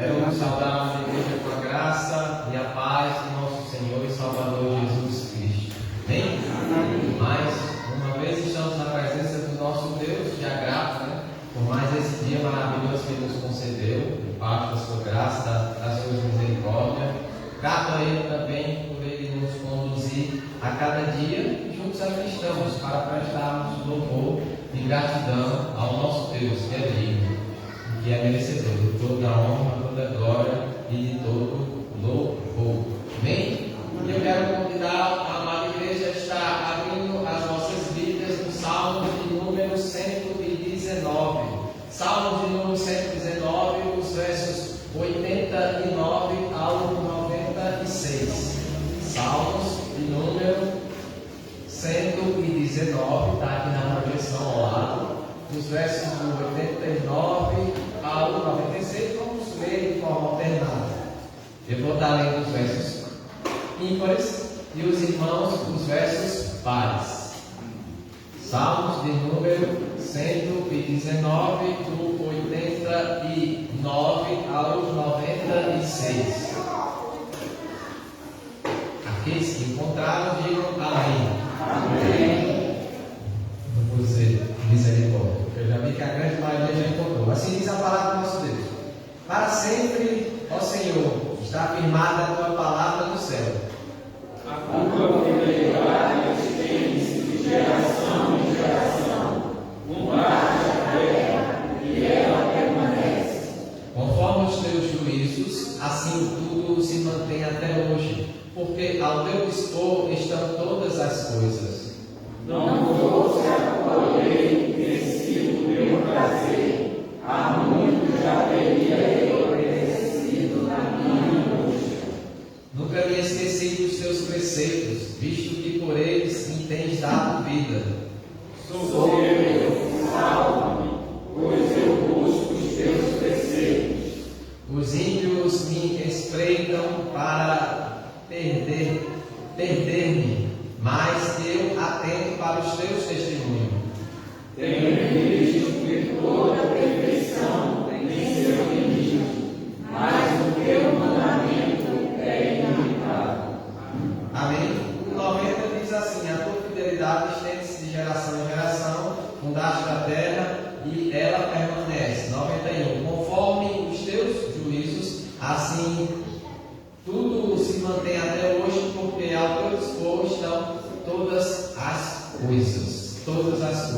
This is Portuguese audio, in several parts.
Quero saudar a igreja com a graça e a paz do nosso Senhor e Salvador Jesus Cristo. Amém? Mais uma vez estamos na presença do nosso Deus, já grato, por mais esse dia maravilhoso que Ele nos concedeu, por parte da sua graça, da sua misericórdia. Grato a Ele também por Ele nos conduzir a cada dia juntos aqui estamos para prestarmos louvor e gratidão ao nosso Deus, que é digno, que é merecedor de toda a honra, toda a glória e de todo louvor. Amém? E eu quero convidar a amada igreja a estar abrindo as nossas Bíblias no Salmo de número 119. Salmo de número 119, os versos 89 ao 96. Salmos de número 119, está aqui na projeção ao lado. Os versos do 89 ao 96, vamos ler de forma alternada. Eu vou estar lendo os versos ímpares e os irmãos os versos pares. Salmos de número 119, do 89 ao 96. Aqueles que encontraram, digam amém. Amém. Eu vou dizer misericórdia. Eu já vi que a grande maioria já encontrou. Assim diz a palavra do nosso Deus. Para sempre, ó Senhor, está afirmada a tua palavra no céu. A tua fidelidade estende-se de geração em geração. Guarda a terra e ela permanece. Conforme os teus juízos, assim tudo se mantém até hoje, porque ao teu dispor estão todas as coisas. Não trouxe a tua lei, tem sido meu prazer. Há muito já teria eu perecido na minha angústia. Nunca me esqueci dos teus preceitos, visto que por eles me tens dado vida. Sou eu, salva-me, pois eu busco os teus preceitos. Os ímpios me espreitam para perder-me, mas eu atento para os teus testemunhos. Tenho visto que toda perfeição tem seu limite, mas o teu mandamento é ilimitado. Amém? O 90 diz assim: a tua fidelidade estende-se de geração em geração, fundaste a terra e ela permanece. 91. Conforme os teus juízos, assim tudo se mantém até hoje, porque ao teu dispor estão todas as coisas. Todas as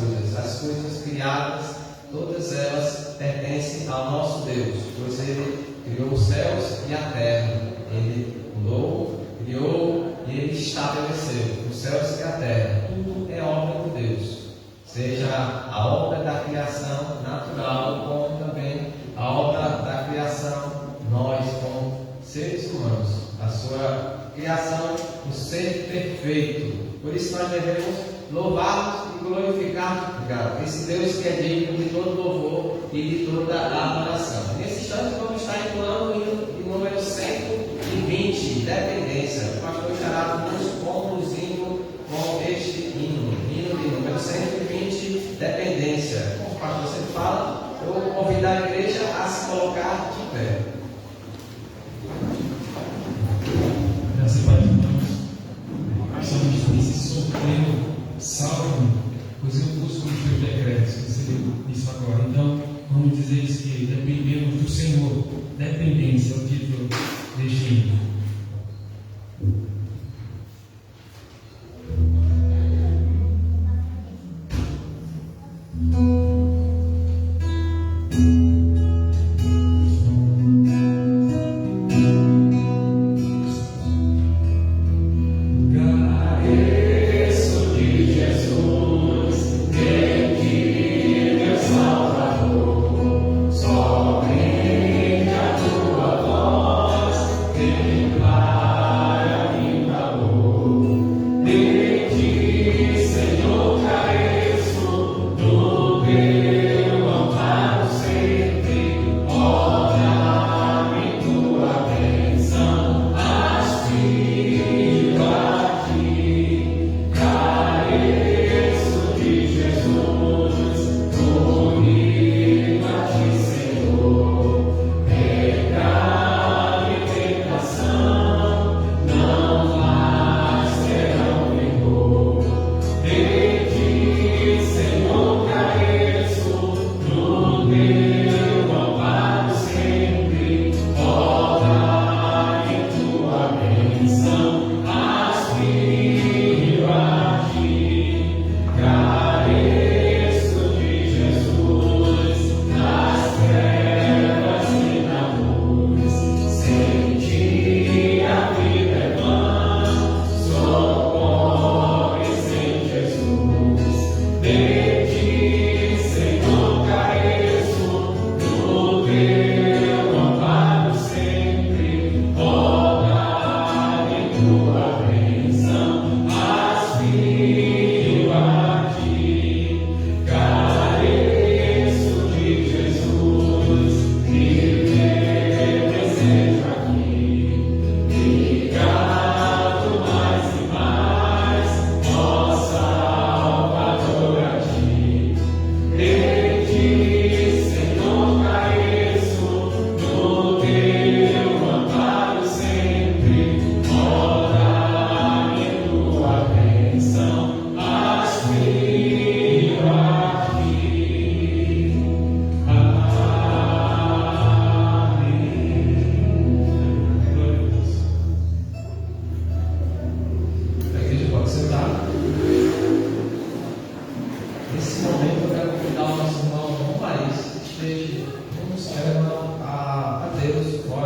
coisas criadas, todas elas pertencem ao nosso Deus, pois Ele criou os céus e a terra. Ele fundou, criou e Ele estabeleceu os céus e a terra. Tudo é obra de Deus, seja a obra da criação natural, como também a obra da criação, nós como seres humanos, a sua criação, o ser perfeito. Por isso nós devemos louvar e glorificar esse Deus que é digno de todo louvor e de toda adoração. Nesse instante vamos estar entoando o hino de número 120, Dependência. O pastor estará nos conduzindo com este hino de número 120, Dependência. Como o pastor sempre fala, eu vou convidar a igreja a se colocar de pé. Graças a Deus, irmãos. Principalmente nesse sorteio, salve-me, pois eu busco os teus decretos. Você isso agora. Então, vamos dizer isso que dependemos do Senhor. Dependência é o título deste hino. Somente a tua voz tem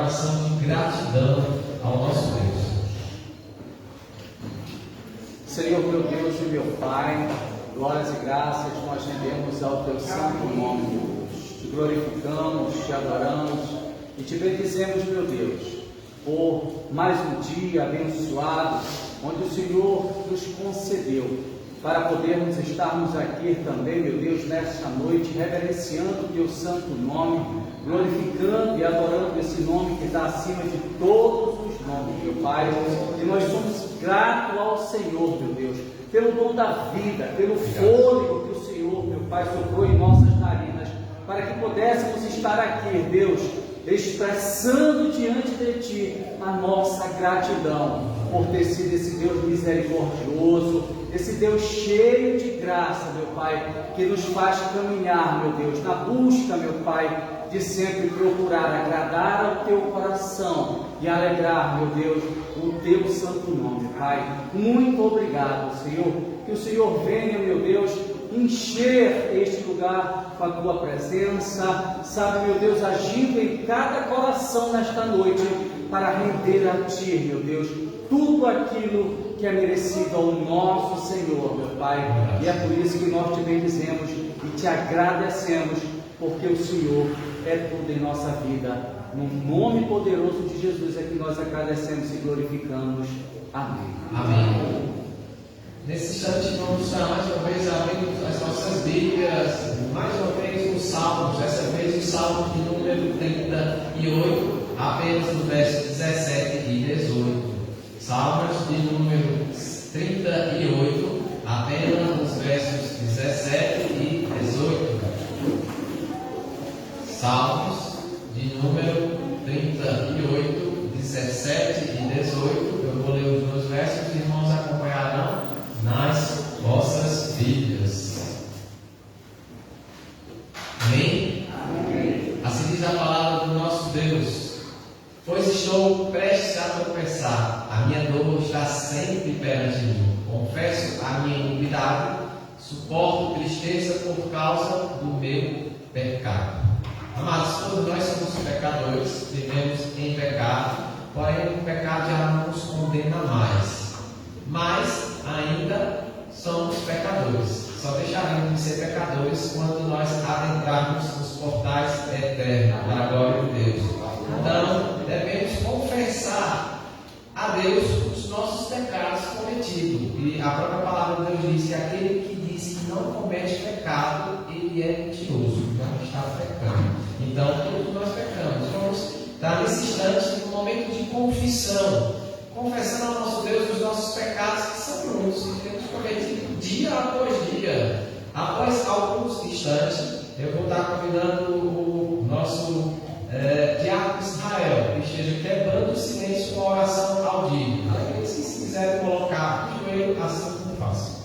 coração de gratidão ao nosso Deus. Senhor, meu Deus e meu Pai, glórias e graças nós rendemos ao Teu santo nome, Deus. Te glorificamos, te adoramos e te bendizemos, meu Deus, por mais um dia abençoado, onde o Senhor nos concedeu para podermos estarmos aqui também, meu Deus, nesta noite, reverenciando o Teu santo nome, glorificando e adorando esse nome que está acima de todos os nomes, meu Pai. E nós somos gratos ao Senhor, meu Deus, pelo dom da vida, pelo fôlego que o Senhor, meu Pai, soprou em nossas narinas, para que pudéssemos estar aqui, Deus, expressando diante de Ti a nossa gratidão por ter sido esse Deus misericordioso, esse Deus cheio de graça, meu Pai, que nos faz caminhar, meu Deus, na busca, meu Pai, de sempre procurar agradar ao Teu coração e alegrar, meu Deus, o Teu santo nome, Pai. Muito obrigado, Senhor, que o Senhor venha, meu Deus, encher este lugar com a Tua presença, sabe, meu Deus, agindo em cada coração nesta noite, para render a Ti, meu Deus, tudo aquilo que é merecido ao nosso Senhor, meu Pai. E é por isso que nós Te bendizemos e Te agradecemos, porque o Senhor é tudo em nossa vida. No nome poderoso de Jesus é que nós agradecemos e glorificamos. Amém. Amém. Nesse instante vamos estar mais uma vez abrindo as nossas Bíblias, mais uma vez nos Salmos, dessa vez o Salmo de número 38, apenas no verso 17 e 18. Salmos de número 38, apenas nos versos 17 e 18. Salmos de número 38, 17 e 18. Eu vou ler os dois versos, os irmãos acompanharão nas vossas Bíblias. Amém? Amém? Assim diz a palavra do nosso Deus: pois estou prestes a tropeçar, a minha dor está sempre perante mim. Confesso a minha iniquidade, suporto tristeza por causa do meu pecado. Amados, todos nós somos pecadores, vivemos em pecado, porém o pecado já não nos condena mais. Mas ainda somos pecadores. Só deixaremos de ser pecadores quando nós adentrarmos nos portais eternos, para a glória de Deus. Então, devemos confessar a Deus os nossos pecados cometidos. E a própria palavra de Deus diz que aquele que diz que não comete pecado, ele é mentiroso, não está pecando. Então, todos nós pecamos. Vamos estar nesse instante, no momento de confissão, confessando ao nosso Deus os nossos pecados, que são muitos, que temos cometido dia após dia. Após alguns instantes, eu vou estar convidando o nosso diácono Israel, que esteja quebrando o silêncio com a oração audível. Aqueles que se quiserem colocar o joelho, assim como faço.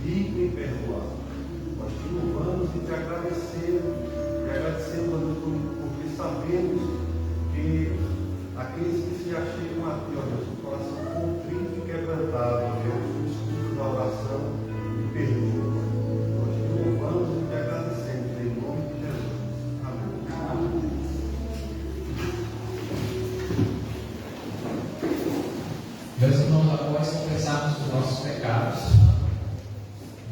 rico em perdoar. Nós te nós confessarmos os nossos pecados,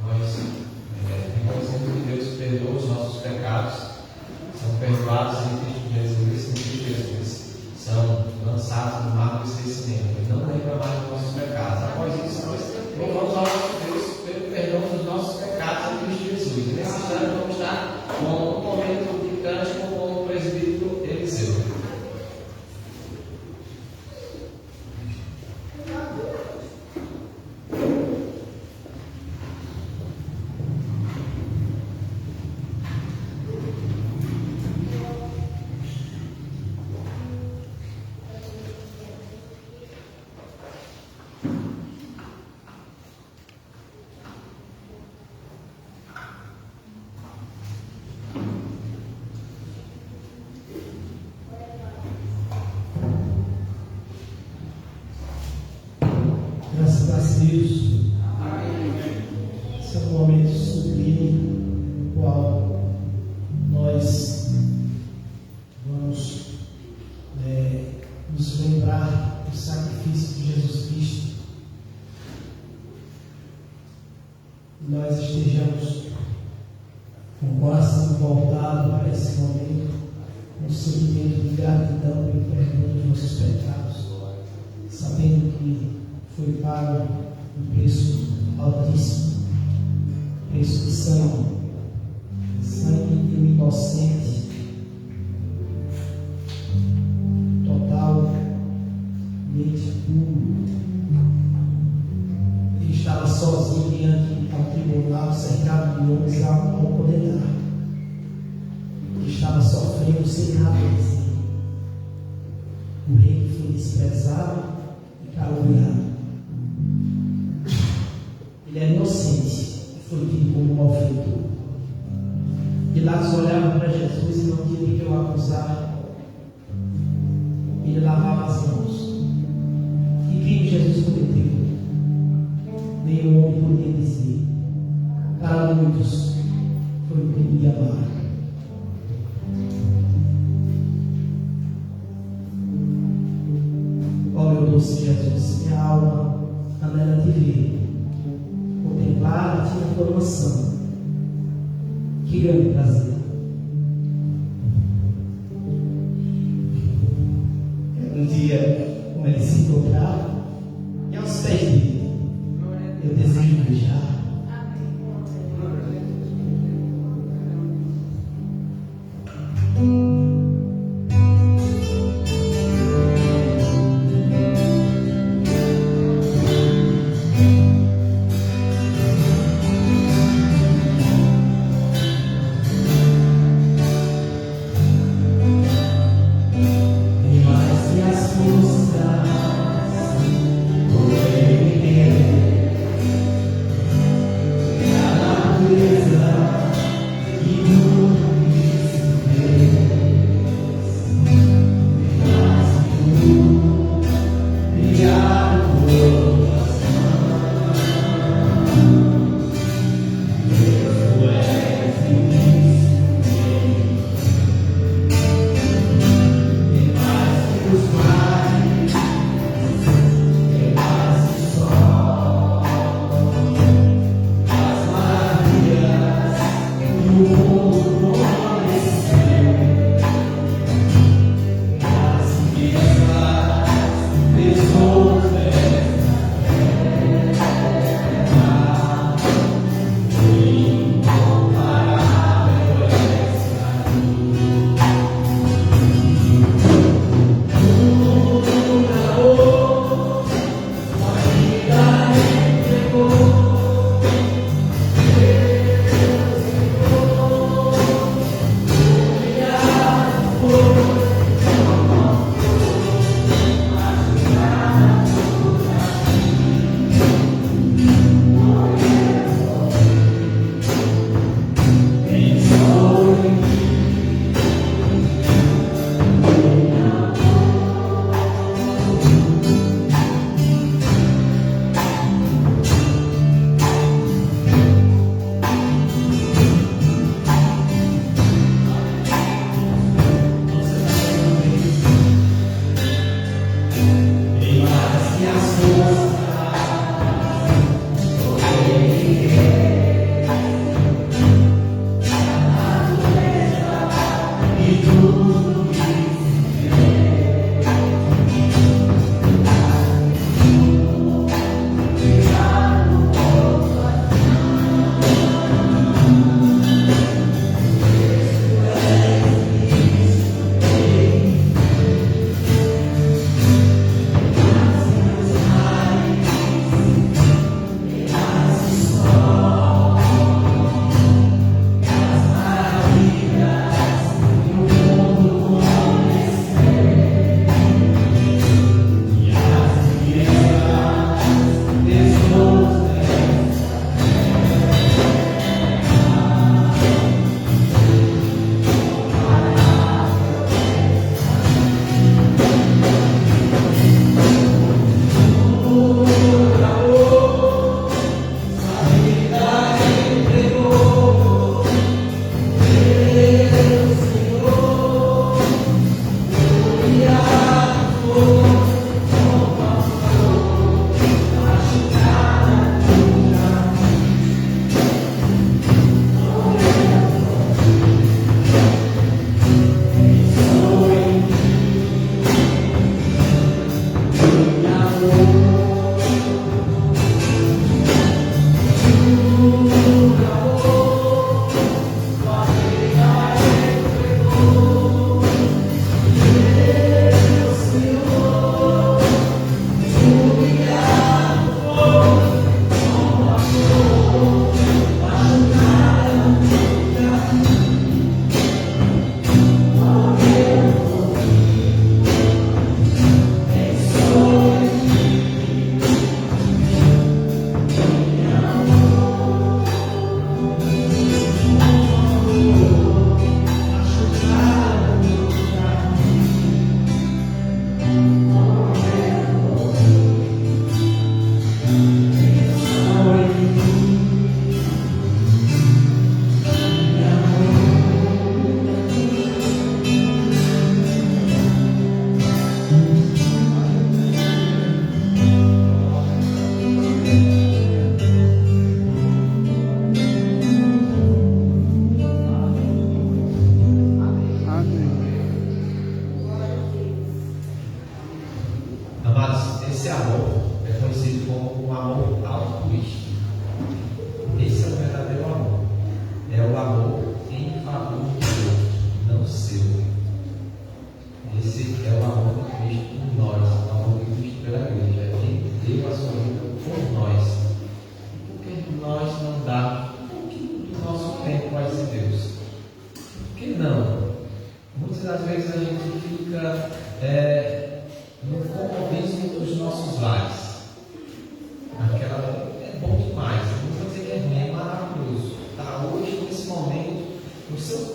nós reconhecemos que Deus perdoa os nossos pecados, são perdoados em Cristo Jesus, em Cristo Jesus, são lançados no mar do esquecimento, e não lembra mais dos nossos pecados. Após isso, nós louvamos ao nosso Deus pelo perdão dos nossos pecados em Cristo Jesus. E nesse instante vamos estar com um momento de cântico com o presbítero Eliseu. Graças a Deus. Esse é um momento sublime, no qual nós vamos nos lembrar do sacrifício de Jesus Cristo. E nós estejamos com o coração voltado para esse momento, um sentimento de gratidão pelo perdão dos nossos pecados, sabendo que foi pago um preço altíssimo, preço de sangue de um inocente, totalmente puro. Ele estava sozinho diante ao tribunal, cercado de homens ao condenar. Ele estava sofrendo sem nada dizer. O rei que foi desprezado e caluniado. Ele era inocente e foi tido como malfeitor. Pilatos olhava para Jesus e não tinha de que o acusar. Ele lavava as mãos. Que crime Jesus cometeu? Nenhum homem podia dizer. Para muitos foi o crime de amar. Ó meu doce Jesus, minha alma anela te ver. Contemplar-te na tua mansão. Que grande prazer. Um dia, como ele se encontrava, e aos pés dele, eu desejo beijar.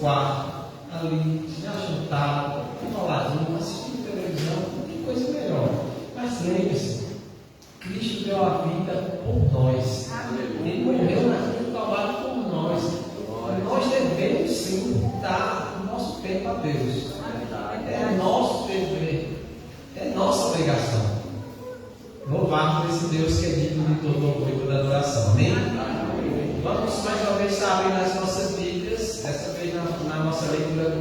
quarto, ali, já juntado, enroladinho, assistindo televisão, que coisa melhor. Mas lembre-se, Cristo deu a vida por nós. Ele morreu na cruz do Calvário por nós. Nós devemos sim dar o nosso tempo a Deus. É nosso dever, é nossa obrigação. Louvado esse Deus que é digno de todo orgulho e toda adoração. Amém? Vamos mais uma vez abrir nas nossas Bíblias, dessa vez na nossa leitura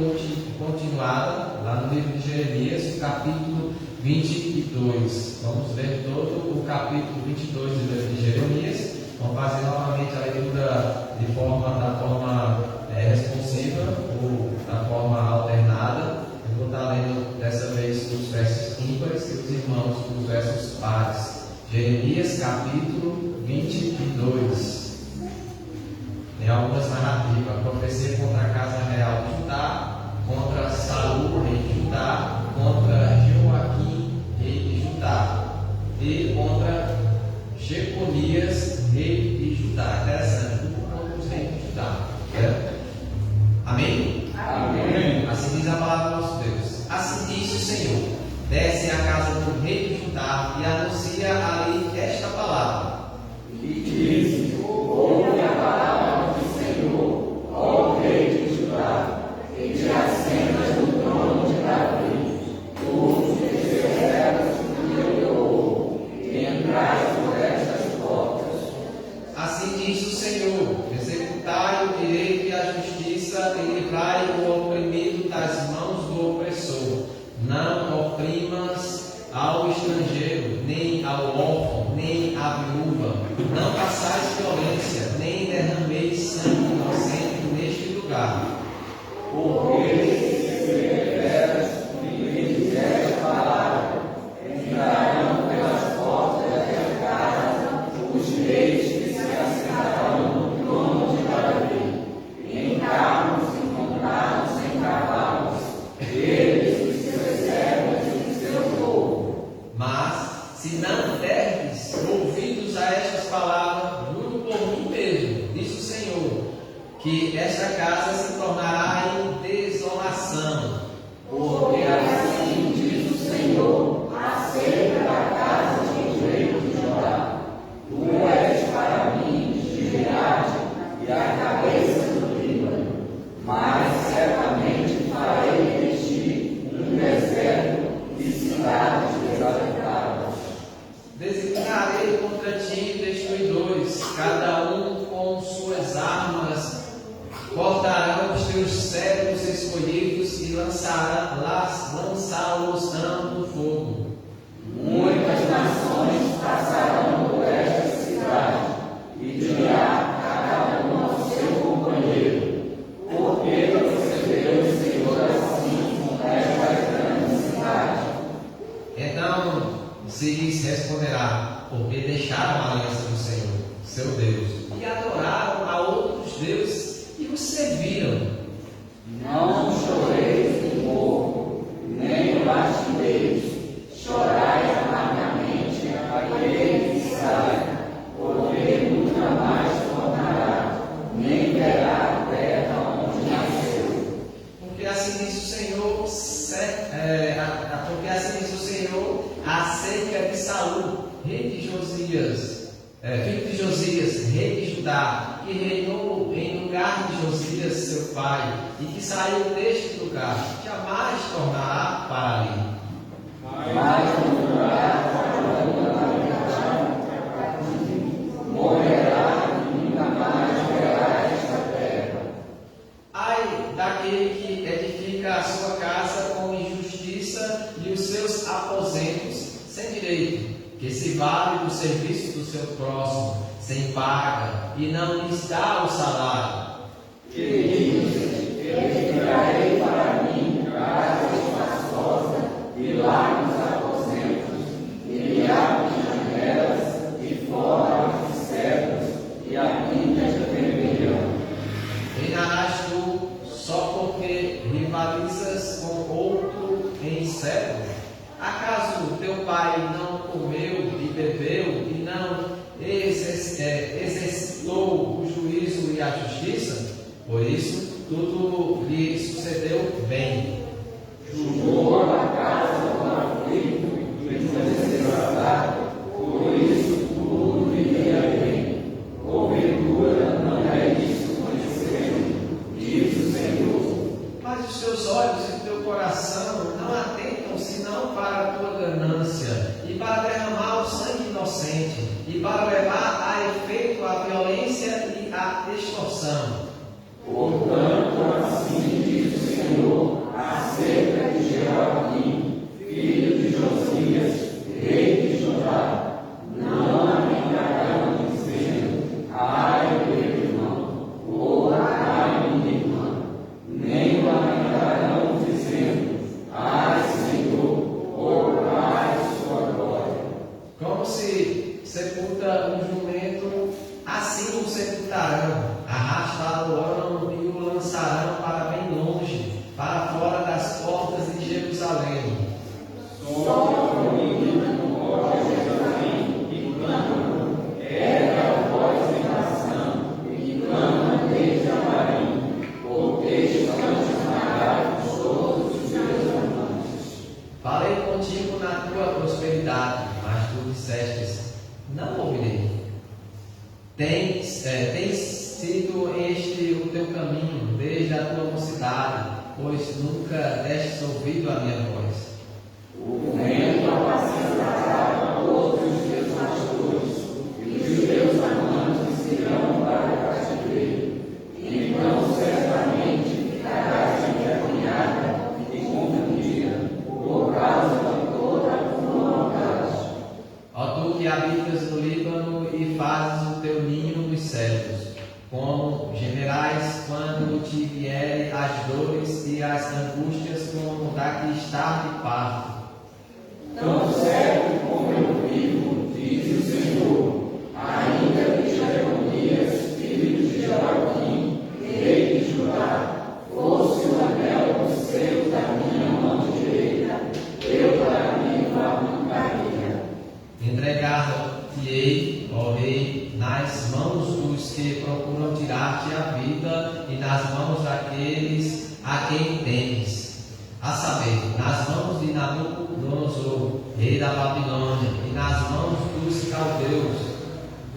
continuada, lá no livro de Jeremias, capítulo 22. Vamos ler todo o capítulo 22 do livro de Jeremias. Vamos fazer novamente a leitura da forma responsiva ou da forma alternada. Eu vou estar lendo dessa vez os versos ímpares e os irmãos os versos pares. Jeremias capítulo 22. Tem algumas narrativas: profecia contra a casa real de Judá, contra Saul, rei de Judá, contra Joaquim, rei de Judá, e contra Jeconias, rei de Judá. Interessante, tudo contra os reis de Judá. Amém? Amém. Assim diz a palavra do nosso Deus. Assim diz o Senhor: desce à casa do rei de Judá e anuncia ali esta palavra. E diz: ouve a palavra do Senhor, ó rei de Judá, e te assentas no trono de Davi, tu os teus servos que eu ouvo, e entrais por estas portas. Assim diz o Senhor: executai o direito e a justiça, e livrai o oprimido das mãos do opressor. Não oprimas ao estrangeiro, nem ao órfão, nem à viúva. Não façais violência, nem derrameis sangue inocente neste lugar. Porque se deveras cumprires esta palavra, entrarão pelas portas da tua casa os reis que se assentarão no trono de Davi, em carros encontrados em cavalos, eles, os seus servos e o seu povo. Mas, se não derdes ouvidos a estas palavras, juro por mim mesmo, diz o Senhor, que esta casa se tornará em desolação. Porque assim diz o Senhor, acerca da casa do rei de Judá: tu és para mim divindade e a cabeça do Líbano, mas certamente farei de ti um deserto e cidades desabitadas. Designarei contra ti destruidores, cada um com suas armas, cortarão os teus servos escolhidos e lançá-los-ão no fogo. Muitas nações passarão por esta cidade e dirá cada um ao seu companheiro: por que procedeu o Senhor assim com esta grande cidade? Então se lhes responderá: porque deixaram a aliança do Senhor, seu Deus, e adoraram a outros deuses e os serviram. Não choreis no morro, nem o lastimeis, chorai amargamente aquele que sai, porque nunca mais tornará, nem verá a terra onde nasceu. Porque assim diz o Senhor, acerca de Saul, rei de Josias, filho de Josias, rei de Judá, que reinou em lugar de Josias, seu pai, e que saiu deste lugar, jamais tornará para ali. Mas no lugar morrerá e nunca mais verá esta terra. Ai daquele que edifica a sua casa com injustiça e os seus aposentos sem direito, que se vale do serviço do seu próximo, sem paga, e não lhes dá o salário. Que diz: edificarei para mim casa espaçosa, e largos aposentos, e lhe abro janelas, e formas de cedros, e abindas de vermelhão. Reinarás tu só porque rivalizas com outro em cedro? Acaso teu pai não comeu e bebeu e não exercitou o juízo e a justiça? Por isso, tudo lhe sucedeu bem. Julgou a casa do aflito e do necessitado, por isso tudo lhe ia bem. Porventura não é isso conhecendo, diz o Senhor. Mas os teus olhos e o teu coração não atentam senão para a tua ganância, e para derramar o sangue inocente, e para levar a efeito a violência e a extorsão. Portanto, assim diz o Senhor acerca de Jeoaquim, filho de Josias, rei de Judá: não lamentarão dizendo, ai meu irmão, ou ai minha irmã, nem lamentarão dizendo, ai Senhor, ou ai sua glória. Como se sepulta um jumento, assim o sepultarão, arrastá-lo-ão e o lançarão para bem longe, para fora das portas de Jerusalém. Só o menino com voz de Jerusalém e clama, erga a voz em nação e clama desde a marinha, porque estão esmagados todos os seus amantes. Falei contigo na tua prosperidade, mas tu dissestes, não ouvirei. Tens sido este o teu caminho desde a tua mocidade, pois nunca destes ouvido a minha voz. O vento apacentará todos os teus pastores, e os teus amantes irão para o cativeiro. Então certamente ficarás envergonhada e confundida, por causa de toda a tua maldade. Ó tu que habitas no Líbano e fazes o teu ninho nos cedros, como gemerás quando te vierem as dores e as angústias, como da que está de parto. Tão certo como eu vivo, diz o Senhor, ainda que Jeremias, filho de Joaquim, rei de Judá, fosse o anel do seio da minha mão direita, eu daria o arrancaria. Entregar-te-ei, ó rei, nas mãos dos que procuram tirar-te a vida e nas mãos daqueles a quem temes. A saber, nas mãos de Nabucodonosor, rei da Babilônia, e nas mãos dos caldeus.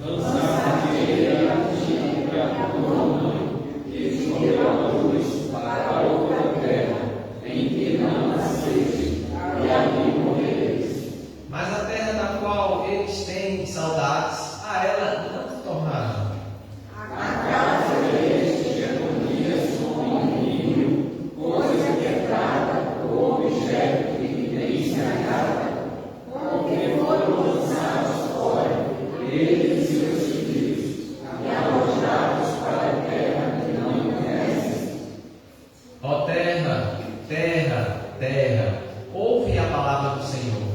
Lançar-te-ei a ti para a tua mãe, que te deu a luz para outra terra, em que não nasceste, e ali morrereis. Mas a terra da qual eles têm saudades, a ela não tornarão. A casa deste Jeremias como um ninho, coisa quebrada, objeto de evidência nada, porque foram lançados fora, eles e seus filhos, e alojados para a terra que não conhecem. Ó terra, terra, terra, ouve a palavra do Senhor.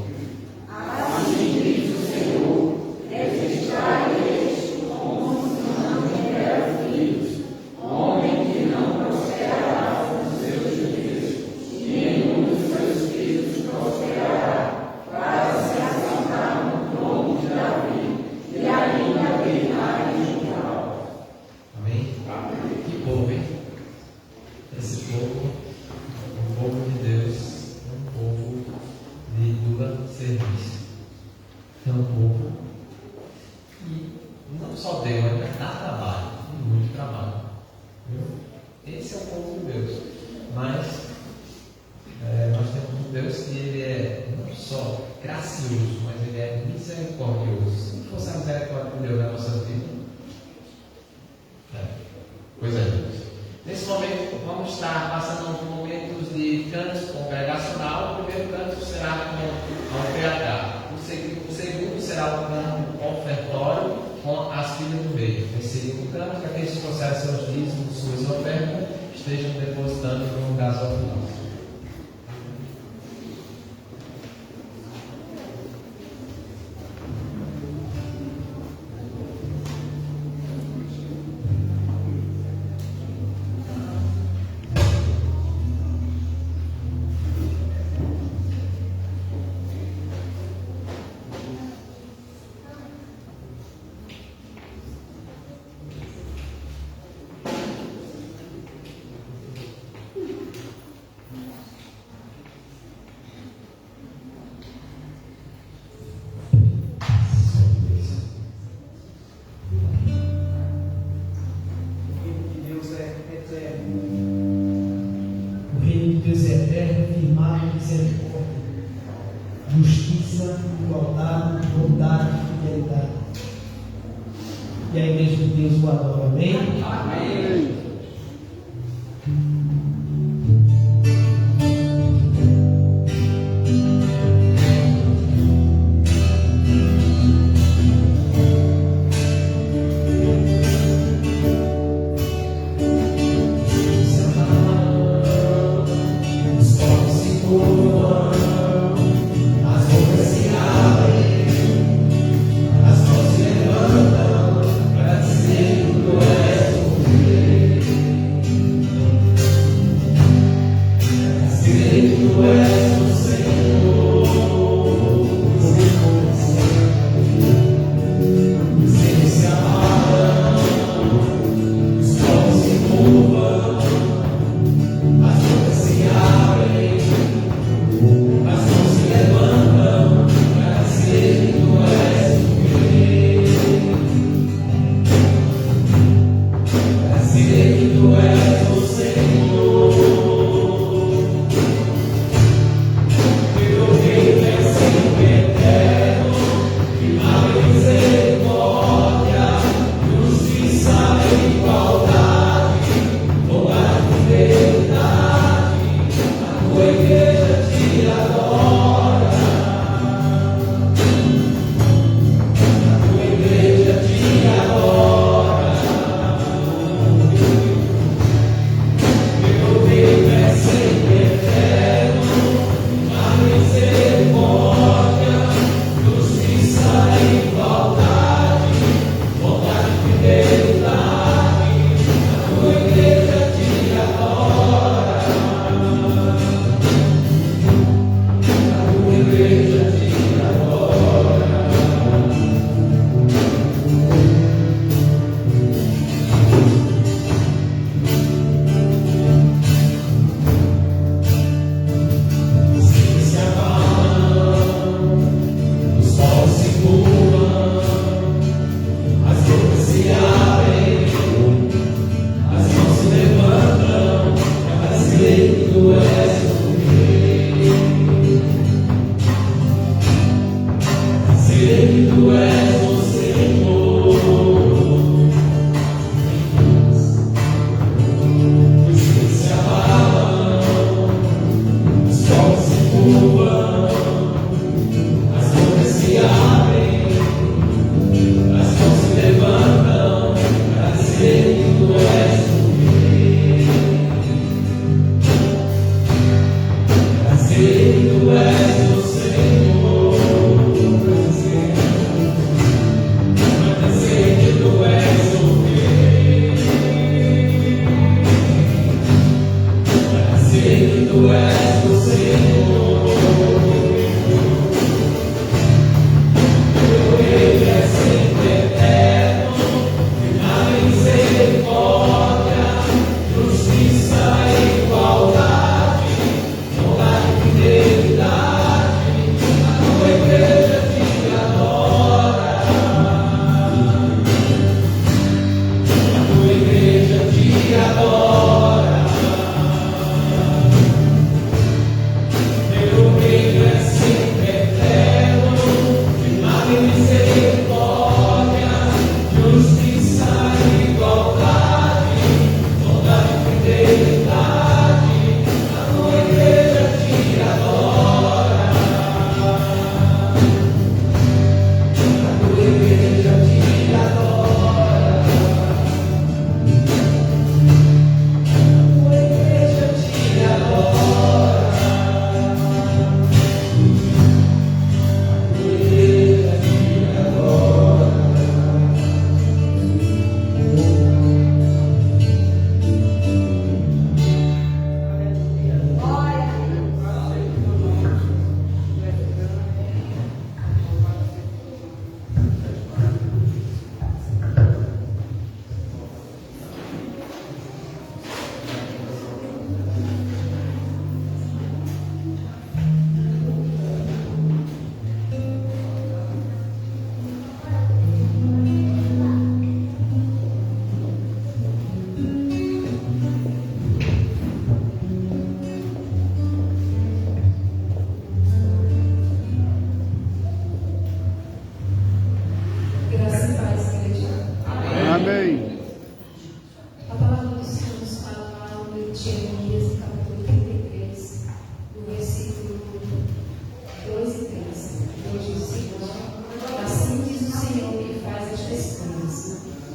Assim diz o Senhor, registrai este como se não tiver filhos, homem que não prosperará nos seus juízos, e nenhum dos seus filhos prosperará, para se assentar no trono de Davi, e ainda reinar em Judá. Amém? Que povo, hein? Esse povo, o povo de Deus, é um povo de dura serviço. É um povo que não só deu, ainda dá trabalho, muito trabalho. Viu? Esse é o povo de Deus. Mas nós temos um Deus que ele é não só gracioso, mas ele é misericordioso. Se não fosse a misericórdia de Deus na nossa vida, coisa linda. Nesse momento, vamos estar passando uns momentos de canto congregacional. O primeiro canto será com a PH. O segundo será o canto ofertório com as filhas do meio. Esse segundo canto, que aqueles que trouxeram seus dízimos, suas ofertas, estejam depositando no gasolinal. E a igreja de Deus o adora. Amém? Amém. As mãos se levantam para dizer que tu és o Rei.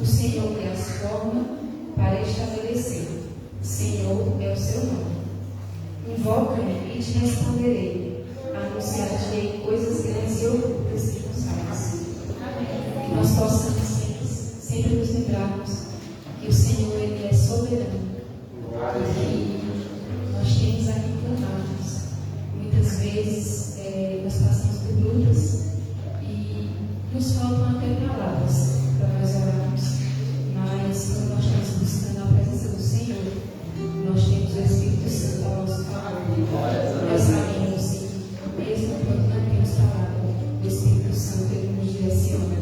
O Senhor que as forma para estabelecer. Senhor é o seu nome. Invoca-me e te responderei. Anunciar-te coisas grandes e ocultas que não sabes. Que nós possamos sempre nos lembrarmos que o Senhor ele é soberano. E nós temos a reclamar-nos. Muitas vezes nós passamos por lutas e nos faltam até palavras para nós orarmos. Mas quando nós estamos buscando a presença do Senhor, nós temos o Espírito Santo ao nosso favor. Nós sabemos que mesmo quando não temos palavra, o Espírito Santo ele nos direciona.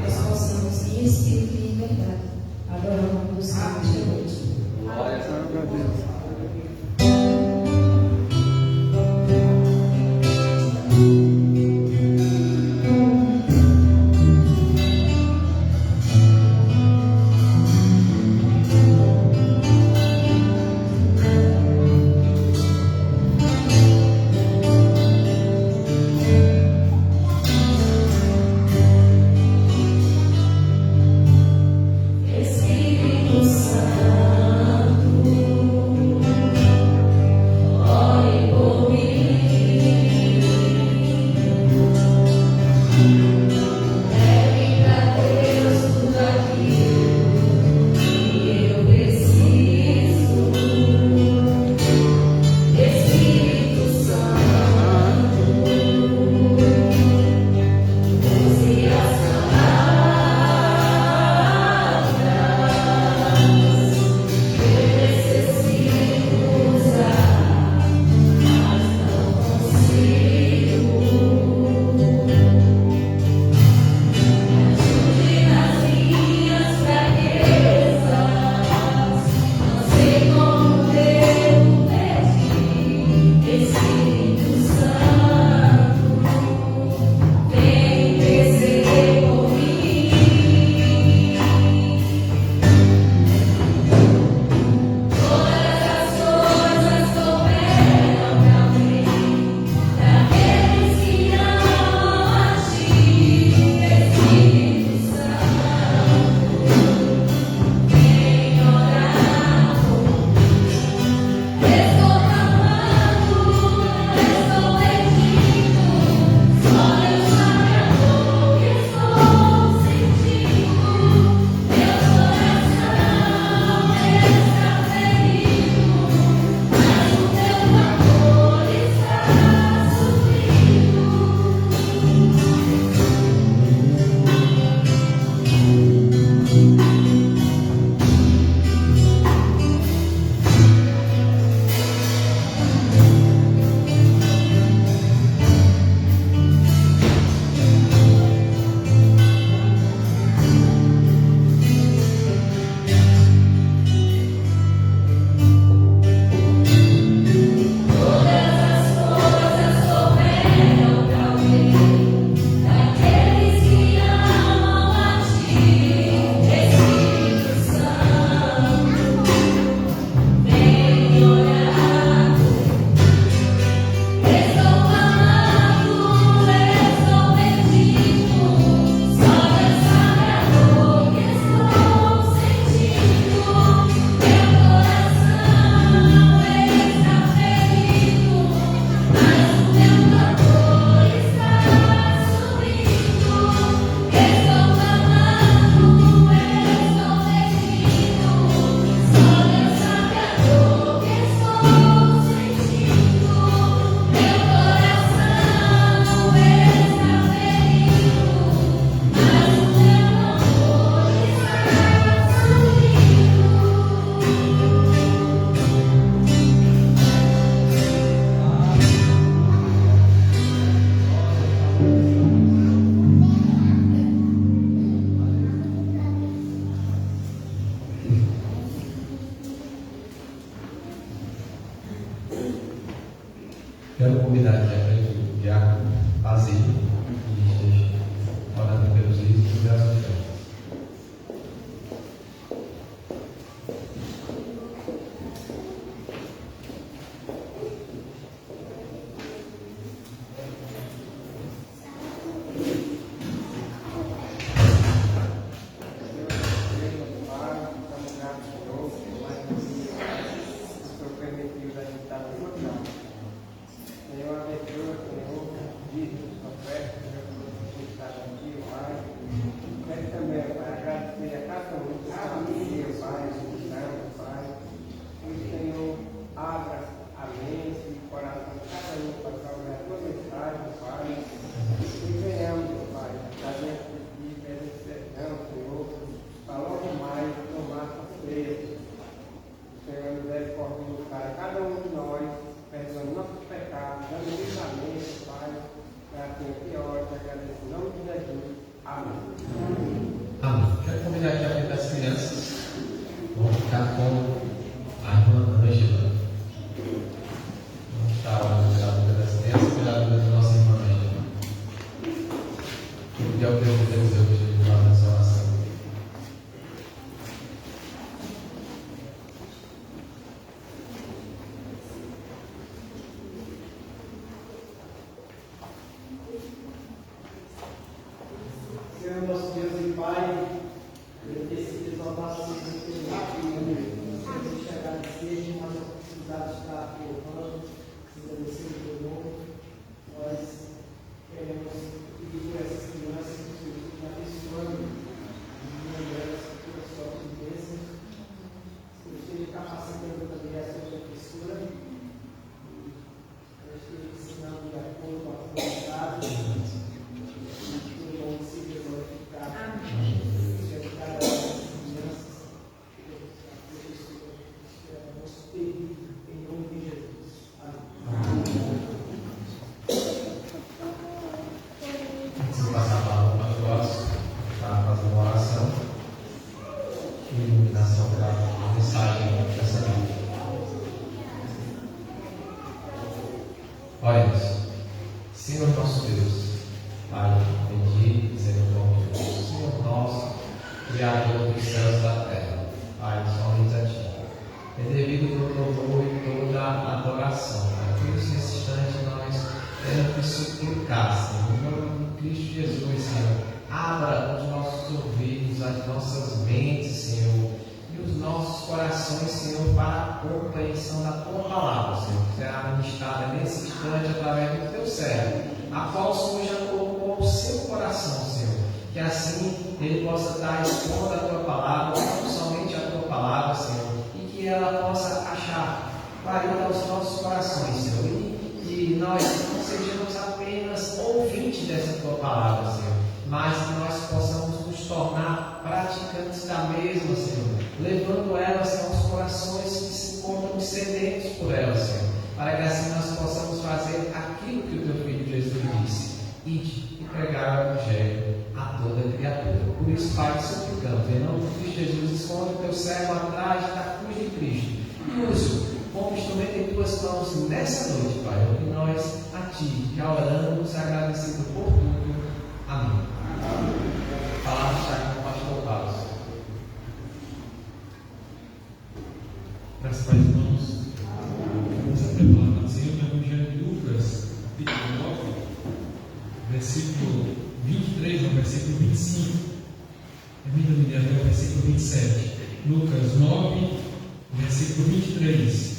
Nós possamos em espírito e em verdade adorar o nome do Senhor esta noite. Glória a Deus. Espírito Quero convidar aqui a frente o diácono Basílio, que esteja orando pelos líderes e pelas ofertas. vir aqui à frente das crianças. Vamos ficar com a irmã Angela. Vamos estar orando pela vida das crianças e pela vida da nossa irmã Angela. Que é o que Deus hoje de lá nessa oração. Senhor, nosso Deus e Pai, esse exaltação do teu nome, queremos te agradecer de mais a oportunidade de estar aqui louvando, agradecer o teu nome. Nós queremos pedir por essas crianças que o Senhor está abençoando, delas por a sua presença, que o Senhor esteja capacitando também a sua professora, que esteja ensinando de acordo com a vontade. Oremos. Senhor nosso Deus, Pai, bendito seja o nome de Deus, Senhor nosso, Criador dos céus e da terra. Pai, somente a Ti. É devido todo louvor e toda a adoração. Por isso, nesse instante, nós queremos te suplicar, Senhor, em nome de Cristo Jesus, Senhor. Abra os nossos ouvidos, as nossas mentes, Senhor, e os nossos corações, Senhor, para a compreensão da Tua palavra, Senhor, que será ministrada nesse instante através do Teu servo, a qual o Senhor já colocou o seu coração, Senhor, que assim ele possa estar expondo a Tua palavra, não somente a Tua palavra, Senhor, e que ela possa achar guarida aos nossos corações, Senhor, e nós não sejamos apenas ouvintes dessa Tua palavra, Senhor, mas que nós possamos nos tornar praticantes da mesma, Senhor, levando ela, Senhor, aos corações que se encontram sedentos por ela, Senhor, para que assim nós possamos fazer aquilo que o Teu Filho Jesus disse: ide e pregar o Evangelho a toda criatura. Por isso, Pai, te suplicamos, em nome de Cristo Jesus, esconde o Teu servo atrás da cruz de Cristo e use-o como instrumento em Tuas mãos nessa noite, Pai, onde nós a Ti já oramos, agradecido por tudo. Amém. A palavra está com o pastor Carlos. Graças a Deus, irmãos. Vamos abrir a palavra do Senhor no Evangelho de Lucas, capítulo 9, versículo 23 ao versículo 25. Permita-me até o versículo 27. Lucas 9, versículo 23.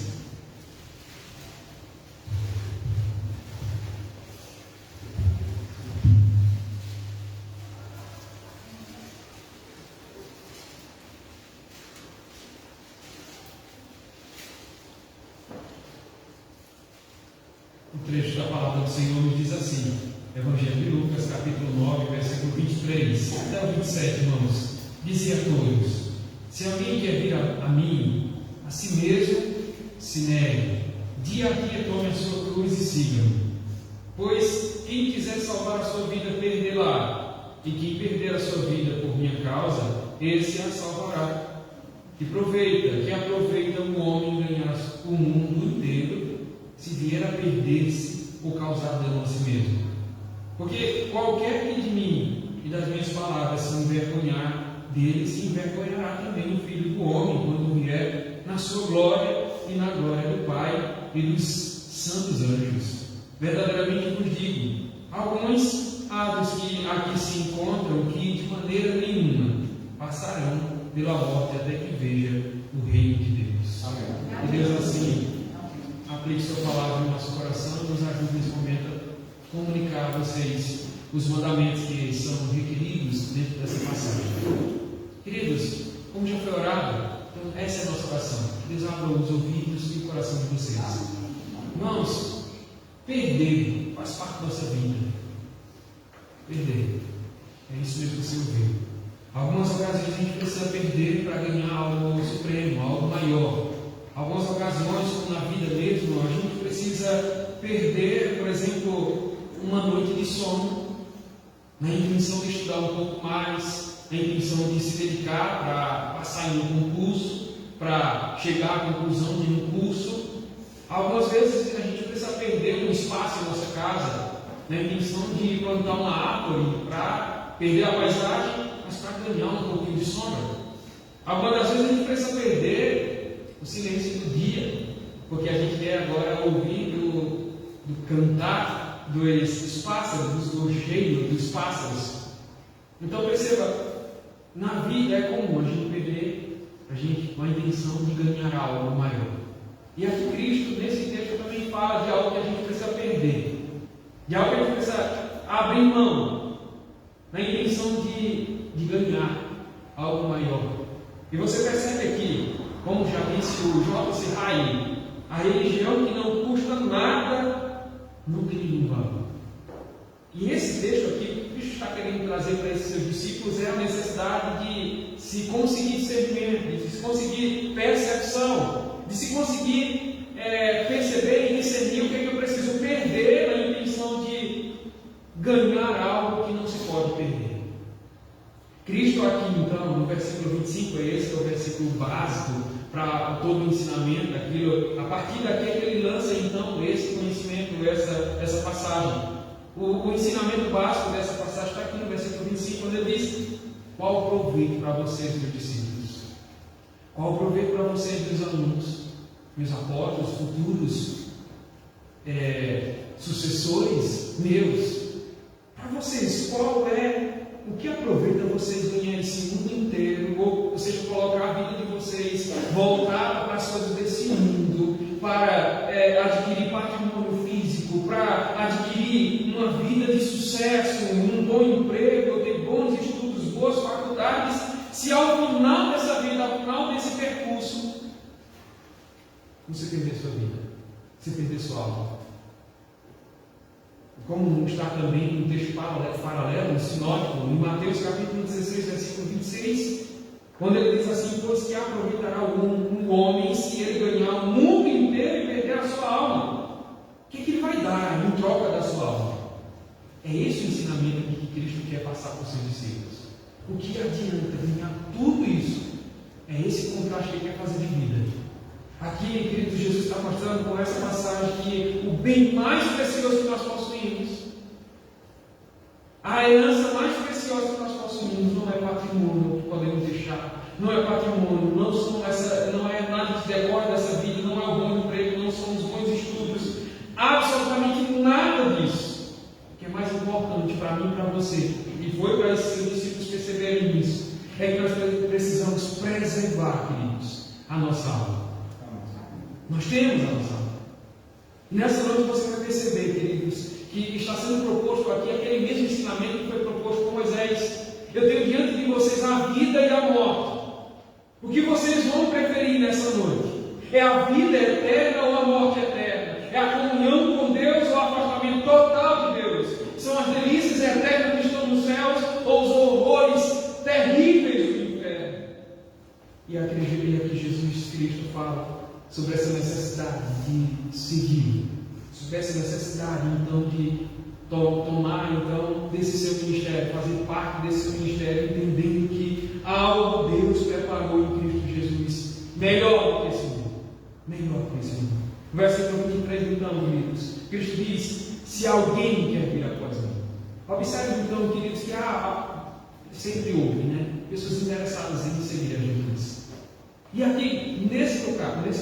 O trecho da palavra do Senhor nos diz assim, Evangelho de Lucas, capítulo 9, versículo 23 até o 27, irmãos. Dizia a todos: se alguém quer vir a mim, a si mesmo se negue, dia a dia tome a sua cruz e siga-me. Pois quem quiser salvar a sua vida, perdê-la, e quem perder a sua vida por minha causa, esse a salvará. Que aproveita um homem ganhar o mundo inteiro, se vier a perder-se ou causar dano a si mesmo. Porque qualquer que de mim e das minhas palavras se envergonhar dele, se envergonhará também o Filho do Homem, quando vier na sua glória e na glória do Pai e dos santos anjos. Verdadeiramente vos digo, alguns há dos que aqui se encontram que de maneira nenhuma passarão pela morte até que veja o reino de Deus. Amém. E Deus assim aplique sua palavra no nosso coração e nos ajude nesse momento a comunicar a vocês os mandamentos que são requeridos dentro dessa passagem. Queridos, como já foi orado, então essa é a nossa oração. Que Deus abra os ouvidos e o coração de vocês. Irmãos, perder faz parte da nossa vida. Perder. É isso mesmo que você ouviu. Algumas ocasiões a gente precisa perder para ganhar algo supremo, algo maior. Algumas ocasiões, como na vida mesmo, a gente precisa perder, por exemplo, uma noite de sono, na intenção de estudar um pouco mais, na intenção de se dedicar para passar em um concurso, para chegar à conclusão de um curso. Algumas vezes a gente precisa perder um espaço em nossa casa, na intenção de plantar uma árvore para perder a paisagem, mas para ganhar um pouquinho de sombra. Algumas das vezes a gente precisa perder o silêncio do dia, porque a gente quer agora ouvir do cantar dos pássaros, do gorjeio dos pássaros. Então perceba, na vida é comum a gente perder com a intenção de ganhar algo maior. E aqui Cristo, nesse texto, também fala de algo que a gente precisa perder, de algo que a gente precisa abrir mão, na intenção de ganhar algo maior. E você percebe aqui, como já disse o J.C. Ryle, a religião que não custa nada, não tem nenhum valor. E esse texto aqui, o que Cristo está querendo trazer para esses seus discípulos é a necessidade de se conseguir discernimento, de se conseguir percepção, de se conseguir perceber e discernir o que é que eu preciso perder na intenção de ganhar algo que não se pode perder. Cristo aqui, então, no versículo 25, esse é o versículo básico para todo o ensinamento, a partir daqui é que ele lança, então, esse conhecimento, essa passagem. O ensinamento básico dessa passagem está aqui no versículo 25, quando ele diz: qual o proveito para vocês, meus discípulos? Qual o proveito para vocês, meus alunos, meus apóstolos, futuros sucessores meus? Para vocês, o que aproveita vocês ganhar esse mundo inteiro, ou seja, colocar a vida de vocês voltada para as coisas desse mundo, para adquirir patrimônio físico, para adquirir uma vida de sucesso, um bom emprego, ter bons estudos, boas faculdades, se ao final dessa vida, ao final desse percurso, você perder sua vida, você perder sua alma? Como está também no texto paralelo, sinótico, em Mateus capítulo 16, versículo 26, quando ele diz assim: pois que aproveitará um homem se ele ganhar o mundo inteiro e perder a sua alma? O que ele vai dar em troca da sua alma? É esse o ensinamento que Cristo quer passar para os seus discípulos. O que adianta ganhar tudo isso? É esse contraste que ele quer fazer de vida. Aqui, querido, Jesus está mostrando com essa passagem que o bem mais precioso que nós possuímos, a herança mais preciosa que nós possuímos, não é patrimônio que podemos deixar, não é patrimônio, não é nada que decorre dessa vida, não é o bom emprego, não são os bons estudos, absolutamente nada disso. O que é mais importante para mim e para você, e foi para esses seus discípulos perceberem isso, é que nós precisamos preservar, queridos, a nossa alma. Nós temos a nossa alma. E nessa noite você vai perceber, queridos, que está sendo proposto aqui aquele mesmo ensinamento que foi proposto por Moisés. Eu tenho diante de vocês a vida e a morte. O que vocês vão preferir nessa noite? É a vida eterna ou a morte eterna? É a comunhão com Deus ou o afastamento total de Deus? São as delícias eternas que estão nos céus ou os horrores terríveis do inferno? E aqui Jesus Cristo fala sobre essa necessidade de seguir, sobre essa necessidade então de tomar então desse seu ministério, fazer parte desse seu ministério, entendendo que algo Deus preparou em Cristo Jesus, melhor do que esse mundo, melhor do que esse mundo. Versículo 23 então, queridos, Cristo diz: se alguém quer vir após mim. Observe então, queridos, que sempre houve, né, pessoas interessadas em seguir a Jesus. E aqui, nesse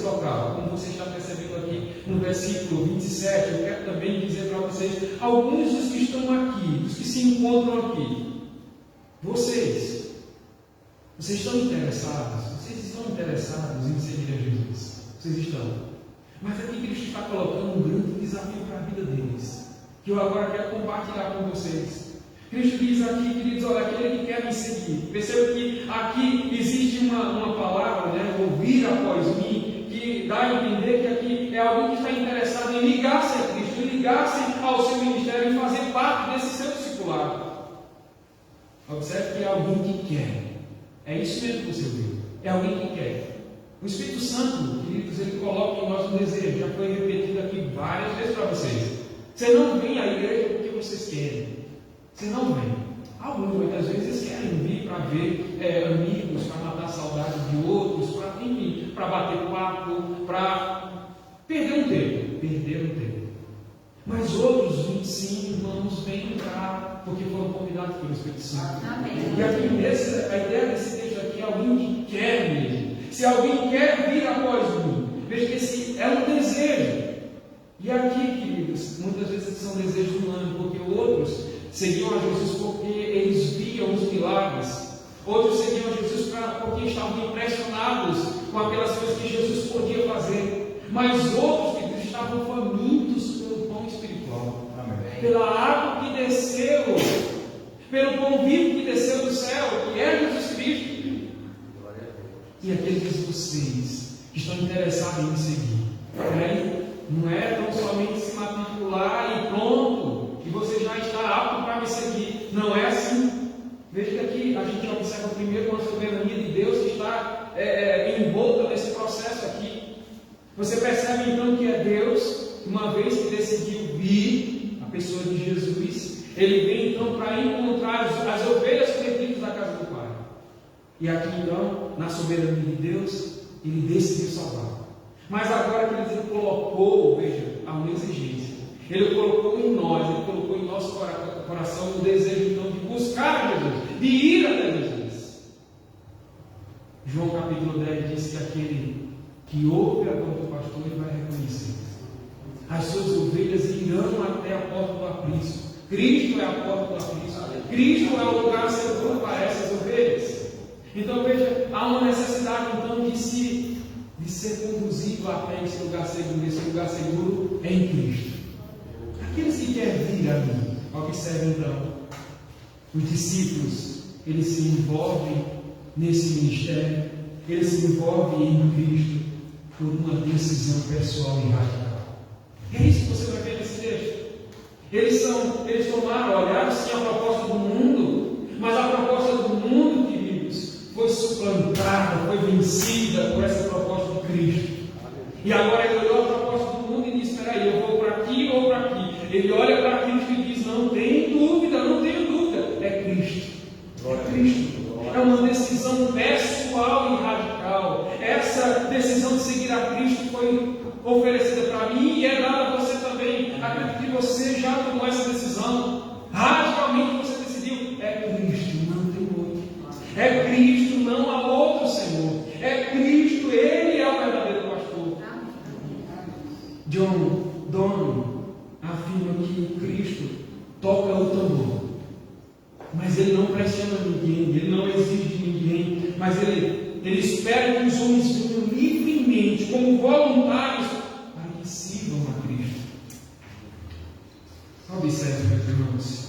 local, como você está percebendo aqui no versículo 27, eu quero também dizer para vocês, alguns dos que estão aqui, dos que se encontram aqui, vocês estão interessados? Vocês estão interessados em seguir a Jesus? Vocês estão. Mas aqui Cristo está colocando um grande desafio para a vida deles, que eu agora quero compartilhar com vocês. Cristo diz aqui, queridos, olha, aquele que quer me seguir. Perceba que aqui existe uma palavra, né, ouvir após mim, que dá a entender que aqui é alguém que está interessado em ligar-se a Cristo, em ligar-se ao seu ministério, em fazer parte desse seu discipulado. Observe que é alguém que quer. É isso mesmo que você ouviu. É alguém que quer. O Espírito Santo, queridos, ele coloca em nós um desejo. Já foi repetido aqui várias vezes para vocês. Você não vem à igreja porque vocês querem. Você não vem. Alguns muitas vezes querem vir para ver amigos, para matar a saudade de outros, para bater papo, para perder um tempo. Mas outros 25 irmãos vêm cá porque foram convidados pelo Espírito Santo. Amém. E aqui a ideia desse texto aqui é alguém que quer mesmo. Se alguém quer vir após mim, veja que esse é um desejo. E aqui, queridos, muitas vezes são desejos humanos, porque outros seguiam a Jesus porque eles viam os milagres. Outros seguiam a Jesus porque estavam impressionados com aquelas coisas que Jesus podia fazer. Mas outros que estavam famintos pelo pão espiritual. Amém. Pela água que desceu, pelo pão vivo que desceu do céu, que é Jesus Cristo. E aqueles de vocês que estão interessados em me seguir, não é tão somente se matricular e pronto, e você já está apto para me seguir. Não é assim. Veja que aqui a gente observa primeiro uma soberania de Deus que está envolta nesse processo aqui. Você percebe então que é Deus, uma vez que decidiu vir, a pessoa de Jesus, ele vem então para encontrar as ovelhas perdidas da casa do Pai. E aqui então, na soberania de Deus, ele decidiu salvar. Mas agora que ele colocou, veja, há uma exigência. Ele colocou em nós, ele colocou em nosso coração o desejo então de buscar Jesus, de ir até Jesus. João capítulo 10 diz que aquele que ouve a voz do pastor ele vai reconhecer. As suas ovelhas irão até a porta do aprisco. Cristo é a porta do aprisco. Cristo é o lugar seguro para essas ovelhas. Então veja, há uma necessidade então de ser conduzido até esse lugar seguro em Cristo. Aqueles que querem vir a mim, observe então, os discípulos, eles se envolvem nesse ministério, eles se envolvem em Cristo por uma decisão pessoal e radical. É isso que você vai ver nesse texto. Eles tomaram, olharam sim a proposta do mundo, mas a proposta do mundo, queridos, foi suplantada, foi vencida por essa proposta de Cristo. E agora ele olhou a proposta do mundo e disse: espera aí, eu vou para aqui ou para aqui. Ele olha para Cristo e diz: não tenho dúvida, é Cristo. É Cristo. É uma decisão pessoal e radical. Essa decisão de seguir a Cristo foi oferecida para mim e é dada a você também. Acredito que você já tomou essa decisão. Radicalmente você decidiu: é Cristo, não tem outro. É Cristo, não há outro Senhor. É Cristo, Ele é o verdadeiro pastor. John Donne afirma que Cristo toca o tambor, mas Ele não pressiona ninguém, Ele não exige de ninguém, mas Ele espera que os homens venham livremente, como voluntários, para que sirvam a Cristo. Observe, meus irmãos,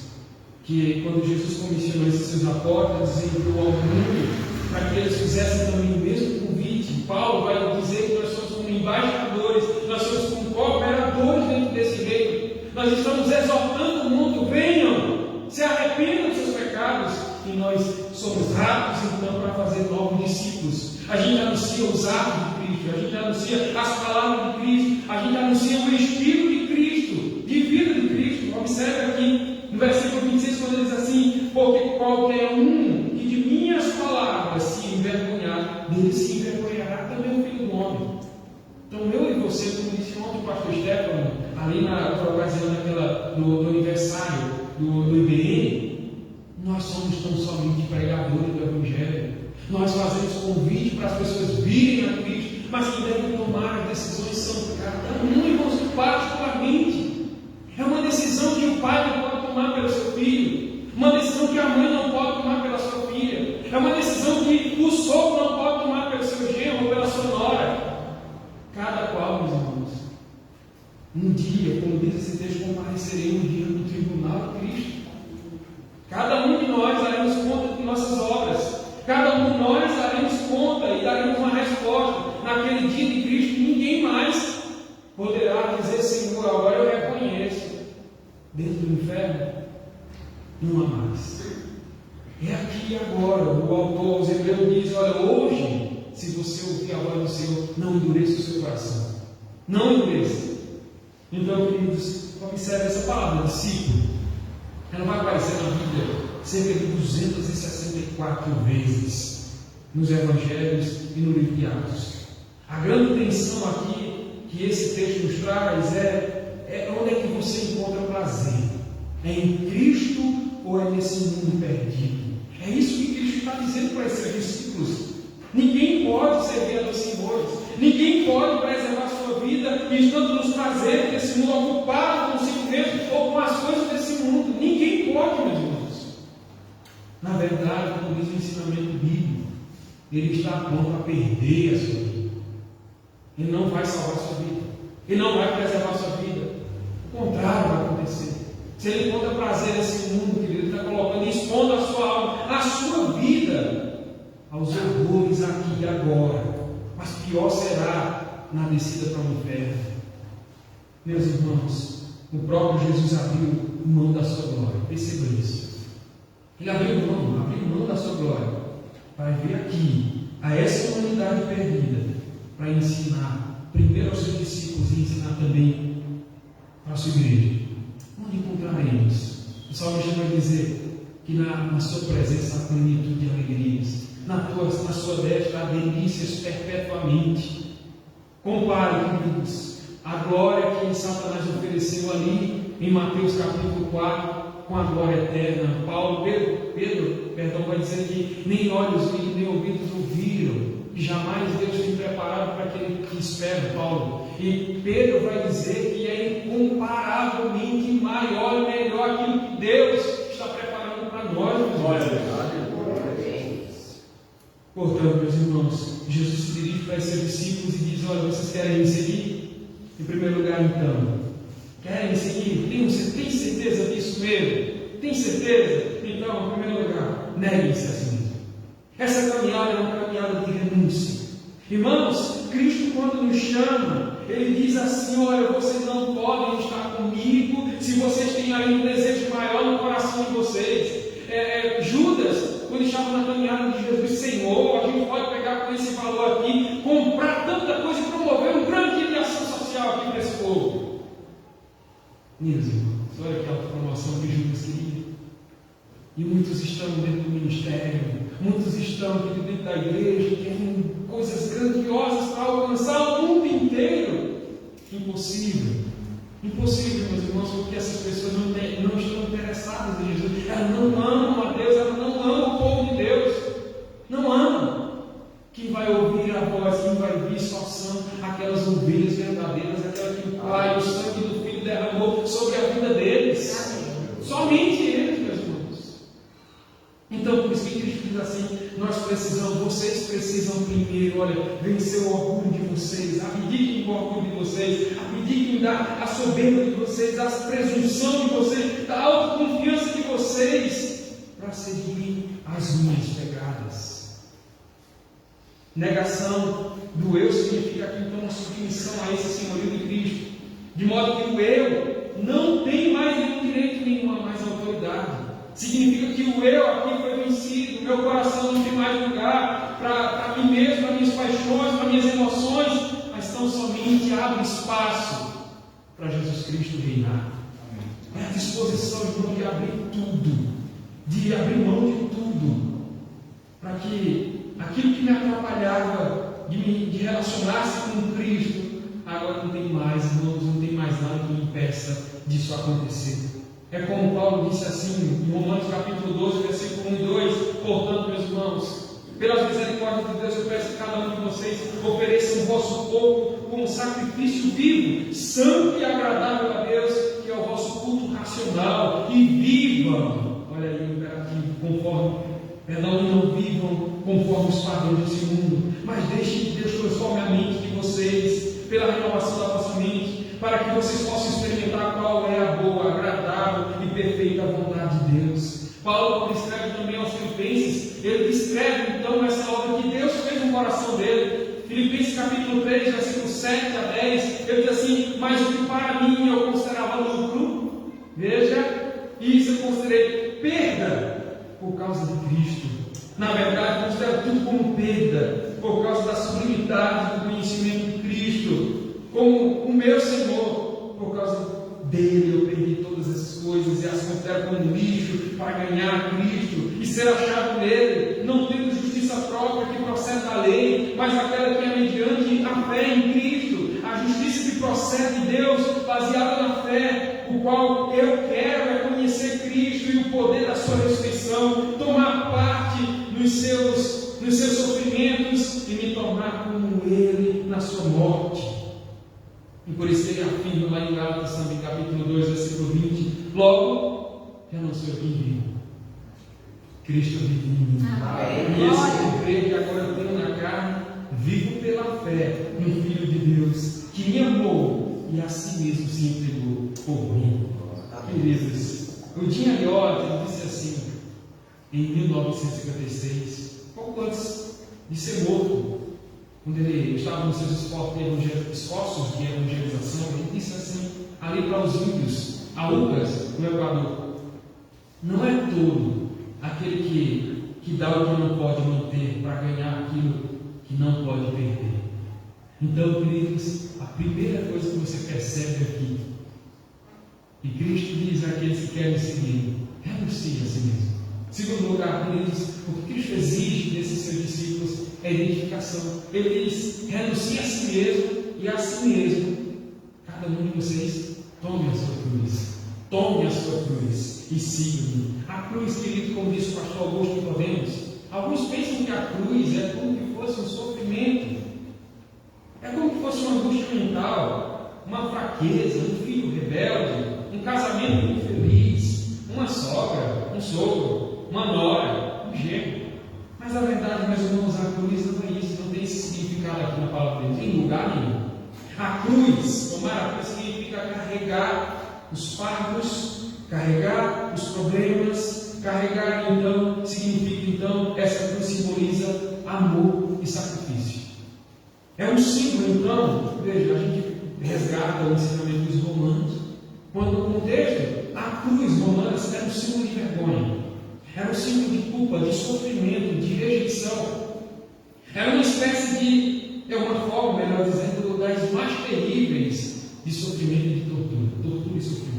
que quando Jesus comissionou esses seus apóstolos, enviou ao mundo para que eles fizessem também o mesmo convite. Paulo vai dizer que nós somos como embaixadores, nós somos como cooperadores dentro desse reino. Nós estamos exortando o mundo: venham, se arrependam dos seus pecados. E nós somos rápidos então para fazer novos discípulos. A gente anuncia os atos de Cristo, a gente anuncia as palavras de Cristo, a gente anuncia o Espírito de Cristo, de vida de Cristo. Observe aqui no versículo 26, quando ele diz assim: porque qualquer um que de minhas palavras se envergonhar, dele se envergonhará também o Filho do Homem. Então eu e você, como disse ontem o pastor Stefano, ali na ocasião do aniversário do IBN, nós somos tão somente pregadores do Evangelho. Nós fazemos convite para as pessoas virem a Cristo, mas quem deve tomar as decisões são cada um, irmãos, particularmente. É uma decisão que o pai não pode tomar pelo seu filho, uma decisão que a mãe não pode tomar pela sua filha, é uma decisão que o sogro não pode tomar pelo seu genro ou pela sua nora. Cada qual, meus irmãos, um dia, como diz esse texto, compareceremos diante do tribunal de Cristo. Cada um de nós daremos conta de nossas obras. Cada um de nós daremos conta e daremos uma resposta. Naquele dia de Cristo, ninguém mais poderá dizer: Senhor, agora eu reconheço. Dentro do inferno, não há mais. É aqui e agora. O autor aos Hebreus diz: olha, hoje, se você ouvir a voz do Senhor, não endureça o seu coração. Não endureça. Então, queridos, observe essa palavra, discípulo. Ela vai aparecer na Bíblia cerca de 264 vezes nos Evangelhos e no livro de Atos. A grande tensão aqui que esse texto nos traz é onde é que você encontra prazer? É em Cristo ou é nesse mundo perdido? É isso que Cristo está dizendo para esses discípulos. Ninguém pode servir a dois senhores. Ninguém pode preservar sua vida estando nos prazeres desse mundo, ocupado consigo mesmo ou com as coisas desse mundo. Ninguém pode, meus irmãos. Na verdade, como diz o ensinamento bíblico, ele está pronto a perder a sua vida. Ele não vai salvar a sua vida. Ele não vai preservar a sua vida. O contrário vai acontecer. Se ele encontra prazer nesse mundo, querido, ele está colocando, expondo a sua alma, a sua vida, aos horrores aqui e agora. Mas pior será na descida para o inferno. Meus irmãos, o próprio Jesus abriu mão da sua glória. Perceba isso. Ele abriu mão da sua glória para vir aqui, a essa humanidade perdida, para ensinar primeiro aos seus discípulos e ensinar também para a sua igreja. Onde encontraremos? O salmista vai dizer que na sua presença há plenitude de alegrias. Na sua destra há delícias perpetuamente. Compare, queridos, a glória que Satanás ofereceu ali em Mateus capítulo 4 com a glória eterna. Pedro vai dizer que nem olhos viram, nem ouvidos ouviram, que jamais Deus tem preparado para aquele que espera, Paulo. E Pedro vai dizer que é incomparavelmente maior e melhor aquilo que Deus está preparando para nós. Portanto, meus irmãos, Jesus se dirige para esses discípulos e diz: olha, vocês querem me seguir? Em primeiro lugar, então, querem me seguir? Tem certeza disso mesmo? Tem certeza? Então, em primeiro lugar, neguem-se a si mesmo. Essa caminhada é uma caminhada de renúncia. Irmãos, Cristo, quando nos chama, Ele diz assim: olha, vocês não podem estar comigo se vocês têm aí um desejo maior no coração de vocês. Judas, quando estava na caminhada de Jesus, Senhor, a gente pode pegar com esse valor aqui, comprar tanta coisa e promover um grande dia de ação social aqui para esse povo. Meus irmãos, olha aquela promoção que Judas queria. E muitos estão dentro do ministério, muitos estão aqui dentro da igreja, querem coisas grandiosas para alcançar o mundo inteiro. Impossível. Impossível, meus irmãos, porque essas pessoas não estão interessadas em Jesus. Elas não amam a Deus, elas não amam o povo de Deus. Não amam. Quem vai ouvir a voz, quem vai vir só são aquelas ovelhas verdadeiras, aquelas que o Pai, o sangue do Filho derramou sobre a vida deles. Somente eles, meus irmãos. Então, por isso que Cristo diz assim: vocês precisam primeiro, olha, vencer o orgulho de vocês, abdiquem do orgulho de vocês, abdiquem da soberba de vocês, da presunção de vocês, da autoconfiança de vocês, para seguir as minhas pegadas. Negação do eu significa aqui então uma submissão a esse senhorio de Cristo, de modo que o eu não tem mais nenhum direito, nenhuma mais autoridade. Significa que o eu aqui foi vencido, o meu coração não tem mais lugar para mim mesmo, para minhas paixões, para minhas emoções, mas tão somente abre espaço para Jesus Cristo reinar. É a disposição, irmão, de abrir tudo, de abrir mão de tudo, para que aquilo que me atrapalhava de relacionar-se com Cristo, agora não tem mais, irmãos, não tem mais nada que me impeça disso acontecer. É como Paulo disse assim, em Romanos capítulo 12, versículo 1 e 2, portanto, meus irmãos, pelas misericórdias de Deus, eu peço que cada um de vocês ofereça o vosso corpo como sacrifício vivo, santo e agradável a Deus, que é o vosso culto racional, e vivam, olha aí o imperativo, não vivam conforme os padrões desse mundo, mas deixem que Deus transforme a mente de vocês, pela renovação da vossa mente, para que vocês possam experimentar qual é a boa, agradável e perfeita vontade de Deus. Paulo, quando escreve também aos Filipenses, ele descreve então essa obra que Deus fez no coração dele. Filipenses capítulo 3, versículo 7 a 10, ele diz assim: mas o que para mim eu considerava lucro, veja, isso eu considerei perda por causa de Cristo. Na verdade, considero tudo como perda por causa da sublimidade do conhecimento de Cristo, como o meu Senhor. Por causa dele eu perdi todas essas coisas e as considero como lixo para ganhar Cristo ser achado nele, não tendo justiça própria que procede da lei, mas aquela que é mediante a fé em Cristo, a justiça que procede de Deus, baseada na fé, o qual eu quero é conhecer Cristo e o poder da sua ressurreição, tomar parte nos seus sofrimentos e me tornar como Ele na sua morte. E por isso ele afirma lá em Gálatas também, capítulo 2, versículo 20, logo, já não sou eu quem vivo, Cristo vive em mim. E esse que eu creio que agora eu tenho na carne, vivo pela fé no Filho de Deus, que me amou e a si mesmo se entregou por mim. Queridos, o Jim Elliot disse assim, em 1956, pouco antes de ser morto, quando ele estava nos seus esforços de evangelização, ele disse assim, ali para os índios, a Lucas, no Equador, não é todo aquele que dá o que não pode manter para ganhar aquilo que não pode perder. Então, queridos, a primeira coisa que você percebe aqui, e Cristo diz àqueles que querem seguir, renuncie a si mesmo. Segundo lugar, queridos, o que Cristo exige desses seus discípulos é identificação. Ele diz, renuncie a si mesmo e a si mesmo. Cada um de vocês, tome a sua cruz. Tome a sua cruz e siga-me. A cruz, querido, como disse o pastor Augusto Nicodemus, alguns pensam que a cruz é como que fosse um sofrimento. É como que fosse uma angústia mental, uma fraqueza, um filho rebelde, um casamento infeliz, uma sogra, um sogro, uma nora, um genro. Mas a verdade, meus irmãos, a cruz não é isso, não tem esse significado aqui na palavra de Deus, em lugar nenhum. A cruz, tomar a cruz, significa carregar os fardos, carregar os problemas, carregar, então, significa, então, essa cruz simboliza amor e sacrifício. É um símbolo, então, veja, a gente resgata o ensinamento dos romanos, quando no contexto, a cruz romana era um símbolo de vergonha. Era um símbolo de culpa, de sofrimento, de rejeição. Era uma espécie de, uma forma, melhor dizendo, das mais terríveis de sofrimento e de tortura e sofrimento.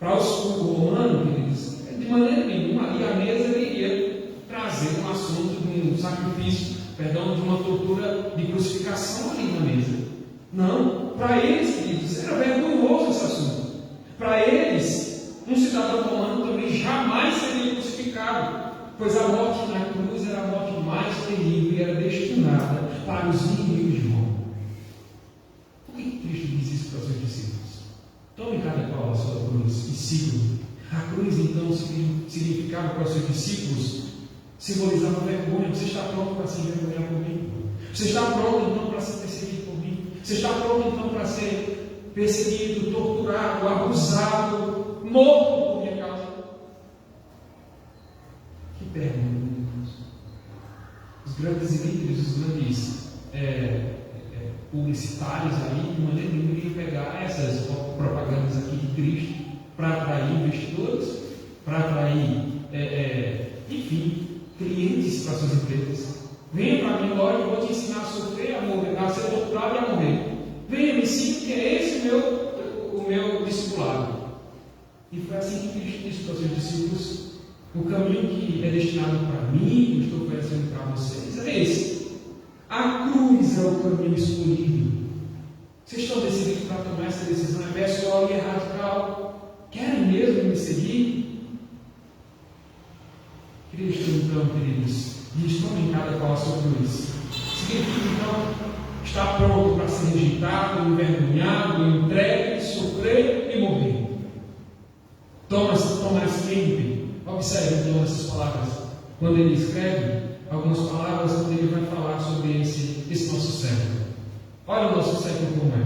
Para o romano, queridos, de maneira nenhuma, ali à mesa ele iria trazer um assunto de um sacrifício, de uma tortura de crucificação ali na mesa. Não, para eles, queridos, era vergonhoso esse assunto. Para eles, um cidadão romano também jamais seria crucificado, pois a morte na cruz era a morte mais terrível e era destinada para os inimigos de Roma. Por que Cristo diz isso para os seus discípulos? Tome cada qual a sua cruz e sigam-me. A cruz, então, significava para os seus discípulos, simbolizava vergonha. Você está pronto para se envergonhar por mim? Você está pronto, então, para ser perseguido por mim? Você está pronto, então, para ser perseguido, torturado, abusado, morto por minha causa? Que pergunta, irmãos. Os grandes líderes, os grandes publicitários aí, de maneira nenhuma iriam pegar essas propagandas aqui de Cristo para atrair investidores, para atrair, enfim, clientes para suas empresas. Venha para mim agora, eu vou te ensinar a sofrer, a morrer, a ser torturado e a morrer. Venha, me ensine que é esse o meu discipulado. E foi assim que Cristo disse para os seus discípulos: o caminho que é destinado para mim, que eu estou oferecendo para vocês, é esse. A cruz é o caminho escolhido. Vocês estão decididos para tomar essa decisão? É pessoal e é radical. Querem mesmo me seguir? Cristo, então, queridos, diz: tomem cada qual a sua cruz. Significa, então, estar pronto para ser rejeitado, envergonhado, entregue, sofrer e morrer. Thomas Kemp, observe então essas palavras. Quando ele escreve algumas palavras, quando ele vai falar sobre esse nosso século. Olha o nosso século como é.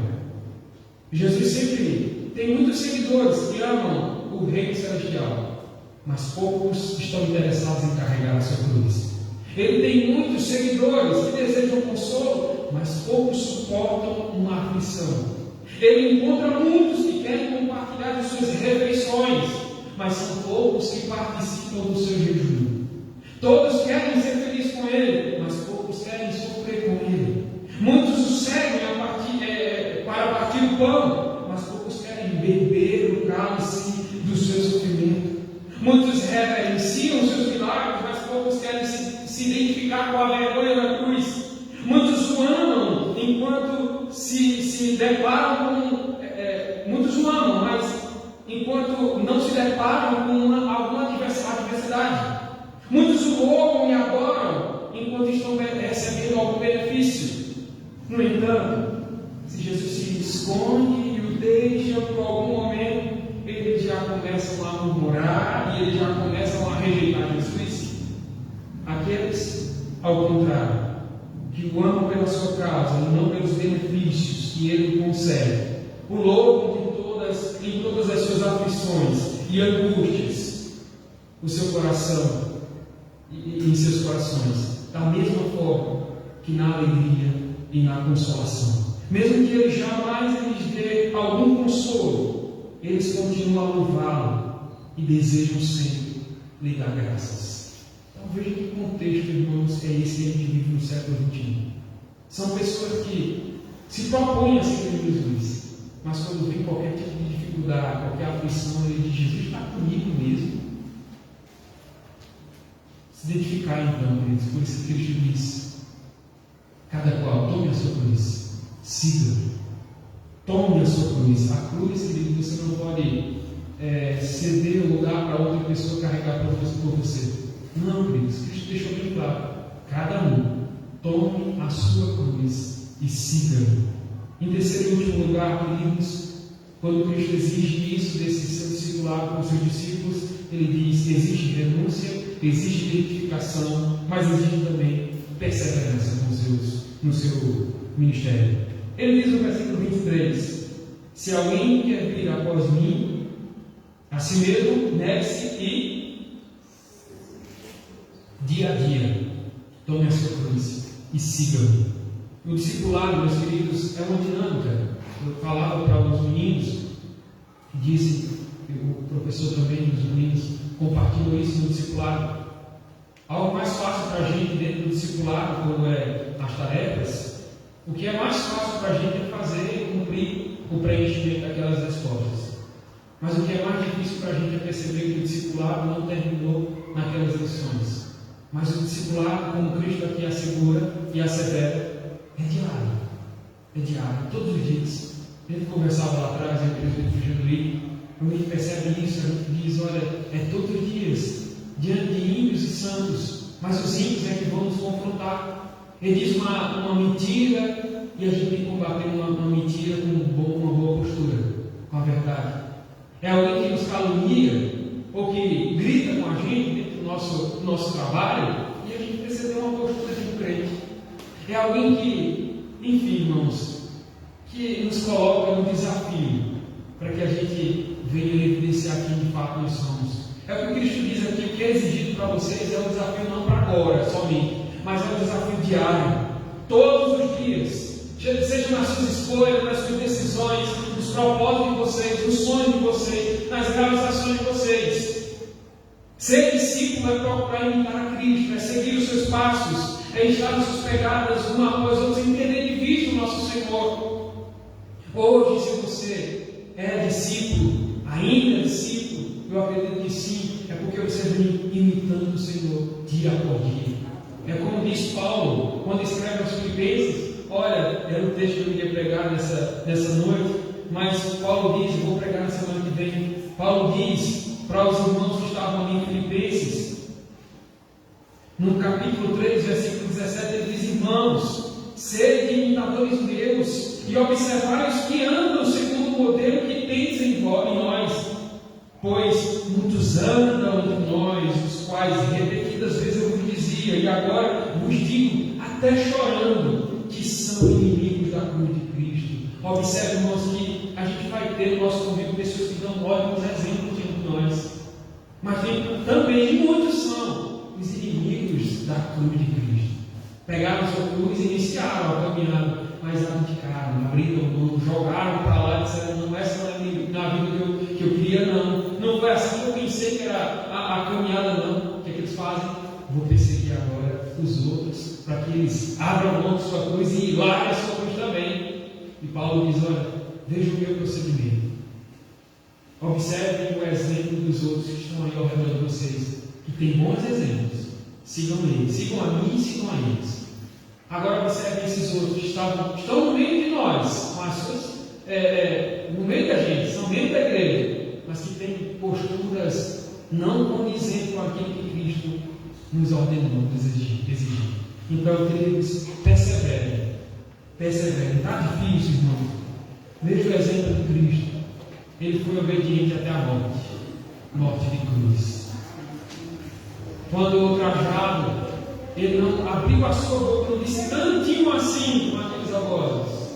Jesus sempre tem muitos seguidores que amam o reino celestial, mas poucos estão interessados em carregar a sua cruz. Ele tem muitos seguidores que desejam consolo, mas poucos suportam uma aflição. Ele encontra muitos que querem compartilhar de suas refeições, mas são poucos que participam do seu jejum. Todos querem ser felizes com ele, mas poucos querem sofrer com ele. Muitos o seguem para partir o pão, mas poucos querem beber o cálice do seu sofrimento. Muitos reverenciam seus milagres, a vergonha da cruz. Muitos o amam enquanto se deparam com... muitos o amam, mas enquanto não se deparam com alguma adversidade. Muitos o louvam e adoram enquanto estão recebendo algum benefício. No entanto, se Jesus se esconde e o deixa por algum momento, eles já começam a murmurar e eles já começam a rejeitar Jesus. Aqueles, ao contrário, que o amam pela sua causa e não pelos benefícios que ele concede, o louvam em todas as suas aflições e angústias, o seu coração e em seus corações, da mesma forma que na alegria e na consolação. Mesmo que ele jamais lhes dê algum consolo, eles continuam a louvá-lo e desejam sempre lhe dar graças. Então veja que contexto, irmãos, é esse que a gente vive no século XXI. São pessoas que se propõem a seguir Jesus, mas quando vem qualquer tipo de dificuldade, qualquer aflição, ele diz: Jesus está comigo mesmo. Se identificar então, queridos, por isso que Cristo diz: cada qual tome a sua cruz, siga, tome a sua cruz. A cruz, querido, você não pode ceder o lugar para outra pessoa carregar por você. Não, queridos, Cristo deixou bem claro: cada um tome a sua cruz e siga. Em terceiro e último lugar, queridos, quando Cristo exige isso desse seu discipulado com os seus discípulos, ele diz: existe renúncia, existe identificação, mas existe também perseverança no seu ministério. Ele diz no versículo 23: se alguém quer vir após mim, a si mesmo negue-se e dia a dia tome a sua cruz e siga-me. O discipulado, meus queridos, é uma dinâmica. Eu falava para os meninos, que disse, o professor também dos meninos compartilhou isso no discipulado. Algo mais fácil para a gente dentro do discipulado, quando é as tarefas, o que é mais fácil para a gente é fazer, cumprir o preenchimento daquelas respostas. Mas o que é mais difícil para a gente é perceber que o discipulado não terminou naquelas lições. Mas o discipulado, como Cristo aqui assegura e assevera, é diário, todos os dias. A gente conversava lá atrás, a igreja do Jejuí, quando a gente percebe isso, a gente diz: olha, é todos os dias, diante de ímpios e santos, mas os ímpios é que vão nos confrontar. Ele diz uma mentira e a gente tem que combater uma mentira com uma boa postura, com a verdade. É alguém que nos calunia ou que grita com a gente dentro do nosso trabalho e a gente precisa ter uma postura de um crente. É alguém que, enfim, irmãos, que nos coloca no desafio para que a gente venha evidenciar quem de fato nós somos. É o que Cristo diz aqui: o que é exigido para vocês é um desafio não para agora somente, mas é um desafio diário, todos os dias, seja nas suas escolhas, nas suas decisões, nos propósitos de vocês, nos sonhos de vocês, nas realizações de vocês. Ser discípulo é procurar imitar a Cristo, é seguir os seus passos, é estar nas suas pegadas uma após outra, entender de vista o nosso Senhor. Hoje, se você é discípulo, ainda é discípulo, eu acredito que sim, é porque você vem imitando o Senhor dia após dia. É como diz Paulo, quando escreve aos Filipenses. Olha, era o texto que eu queria pregar nessa noite, mas Paulo diz, eu vou pregar na semana que vem. Paulo diz para os irmãos que estavam ali em Filipenses, no capítulo 3, versículo 17, ele diz: irmãos, sede imitadores meus e observai os que andam segundo o modelo que tens em nós, pois muitos andam entre nós, os quais repetidas vezes eu vos dizia, e agora vos digo, até chorando, que são inimigos da cruz de Cristo. Observe, irmãos, que a gente vai ter no nosso convívio pessoas que dão ótimos exemplos diante de nós, mas também muitos são os inimigos da cruz de Cristo. Pegaram sua cruz e iniciaram a caminhada, mas abdicaram, abriram mão, jogaram para lá e disseram: não, essa não é na vida que eu queria, não foi assim que eu pensei que era a caminhada, não. O que é que eles fazem? Vou perseguir agora os outros, para que eles abram mão de sua cruz e larguem a sua cruz também. E Paulo diz: olha, veja o meu procedimento, observem o exemplo dos outros que estão aí ao redor de vocês, que tem bons exemplos, Sigam eles, sigam a mim e sigam a eles. Agora observe esses outros que estão no meio de nós, com as suas, no meio da gente, são meio da igreja, mas que têm posturas não condizentes com aquilo que Cristo nos ordenou, exigir. Então, queridos, perseverem. Está difícil, irmão. Veja o exemplo de Cristo. Ele foi obediente até a morte de cruz. Quando ultrajado, ele não abriu a sua boca, não disse tantinho assim com aqueles algozes.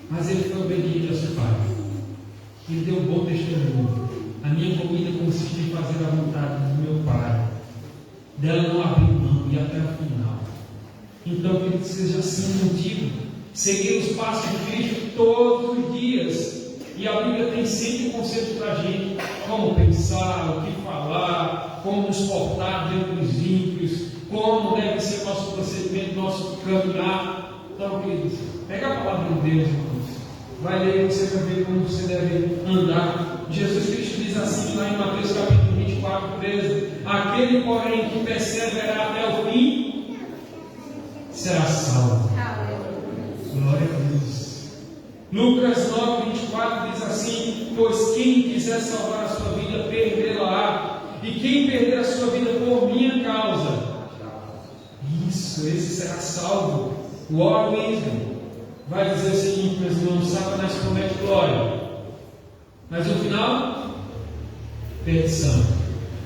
Mas ele foi obediente ao seu Pai. Ele deu um bom testemunho. A minha comida consiste em fazer a vontade do meu Pai. Dela não abriu mão e até o final. Então, que ele seja assim contigo. Seguir os passos de Cristo todos os dias. E a Bíblia tem sempre conselhos para a gente: como pensar, o que falar, como nos portar diante dos ímpios, como deve ser nosso procedimento, nosso caminhar. Então, queridos, pega a palavra de Deus, irmãos. Vai ler, você vai ver como você deve andar. Jesus Cristo diz assim lá em Mateus capítulo 24, 13: aquele, porém, que perseverar até o fim, será salvo. Glória a Deus. Lucas 9, 24 diz assim: pois quem quiser salvar a sua vida, perdê-la-á, e quem perder a sua vida por minha causa, esse será salvo. O homem mesmo vai dizer o seguinte, meus irmãos: Satanás promete glória, mas no final, perdição.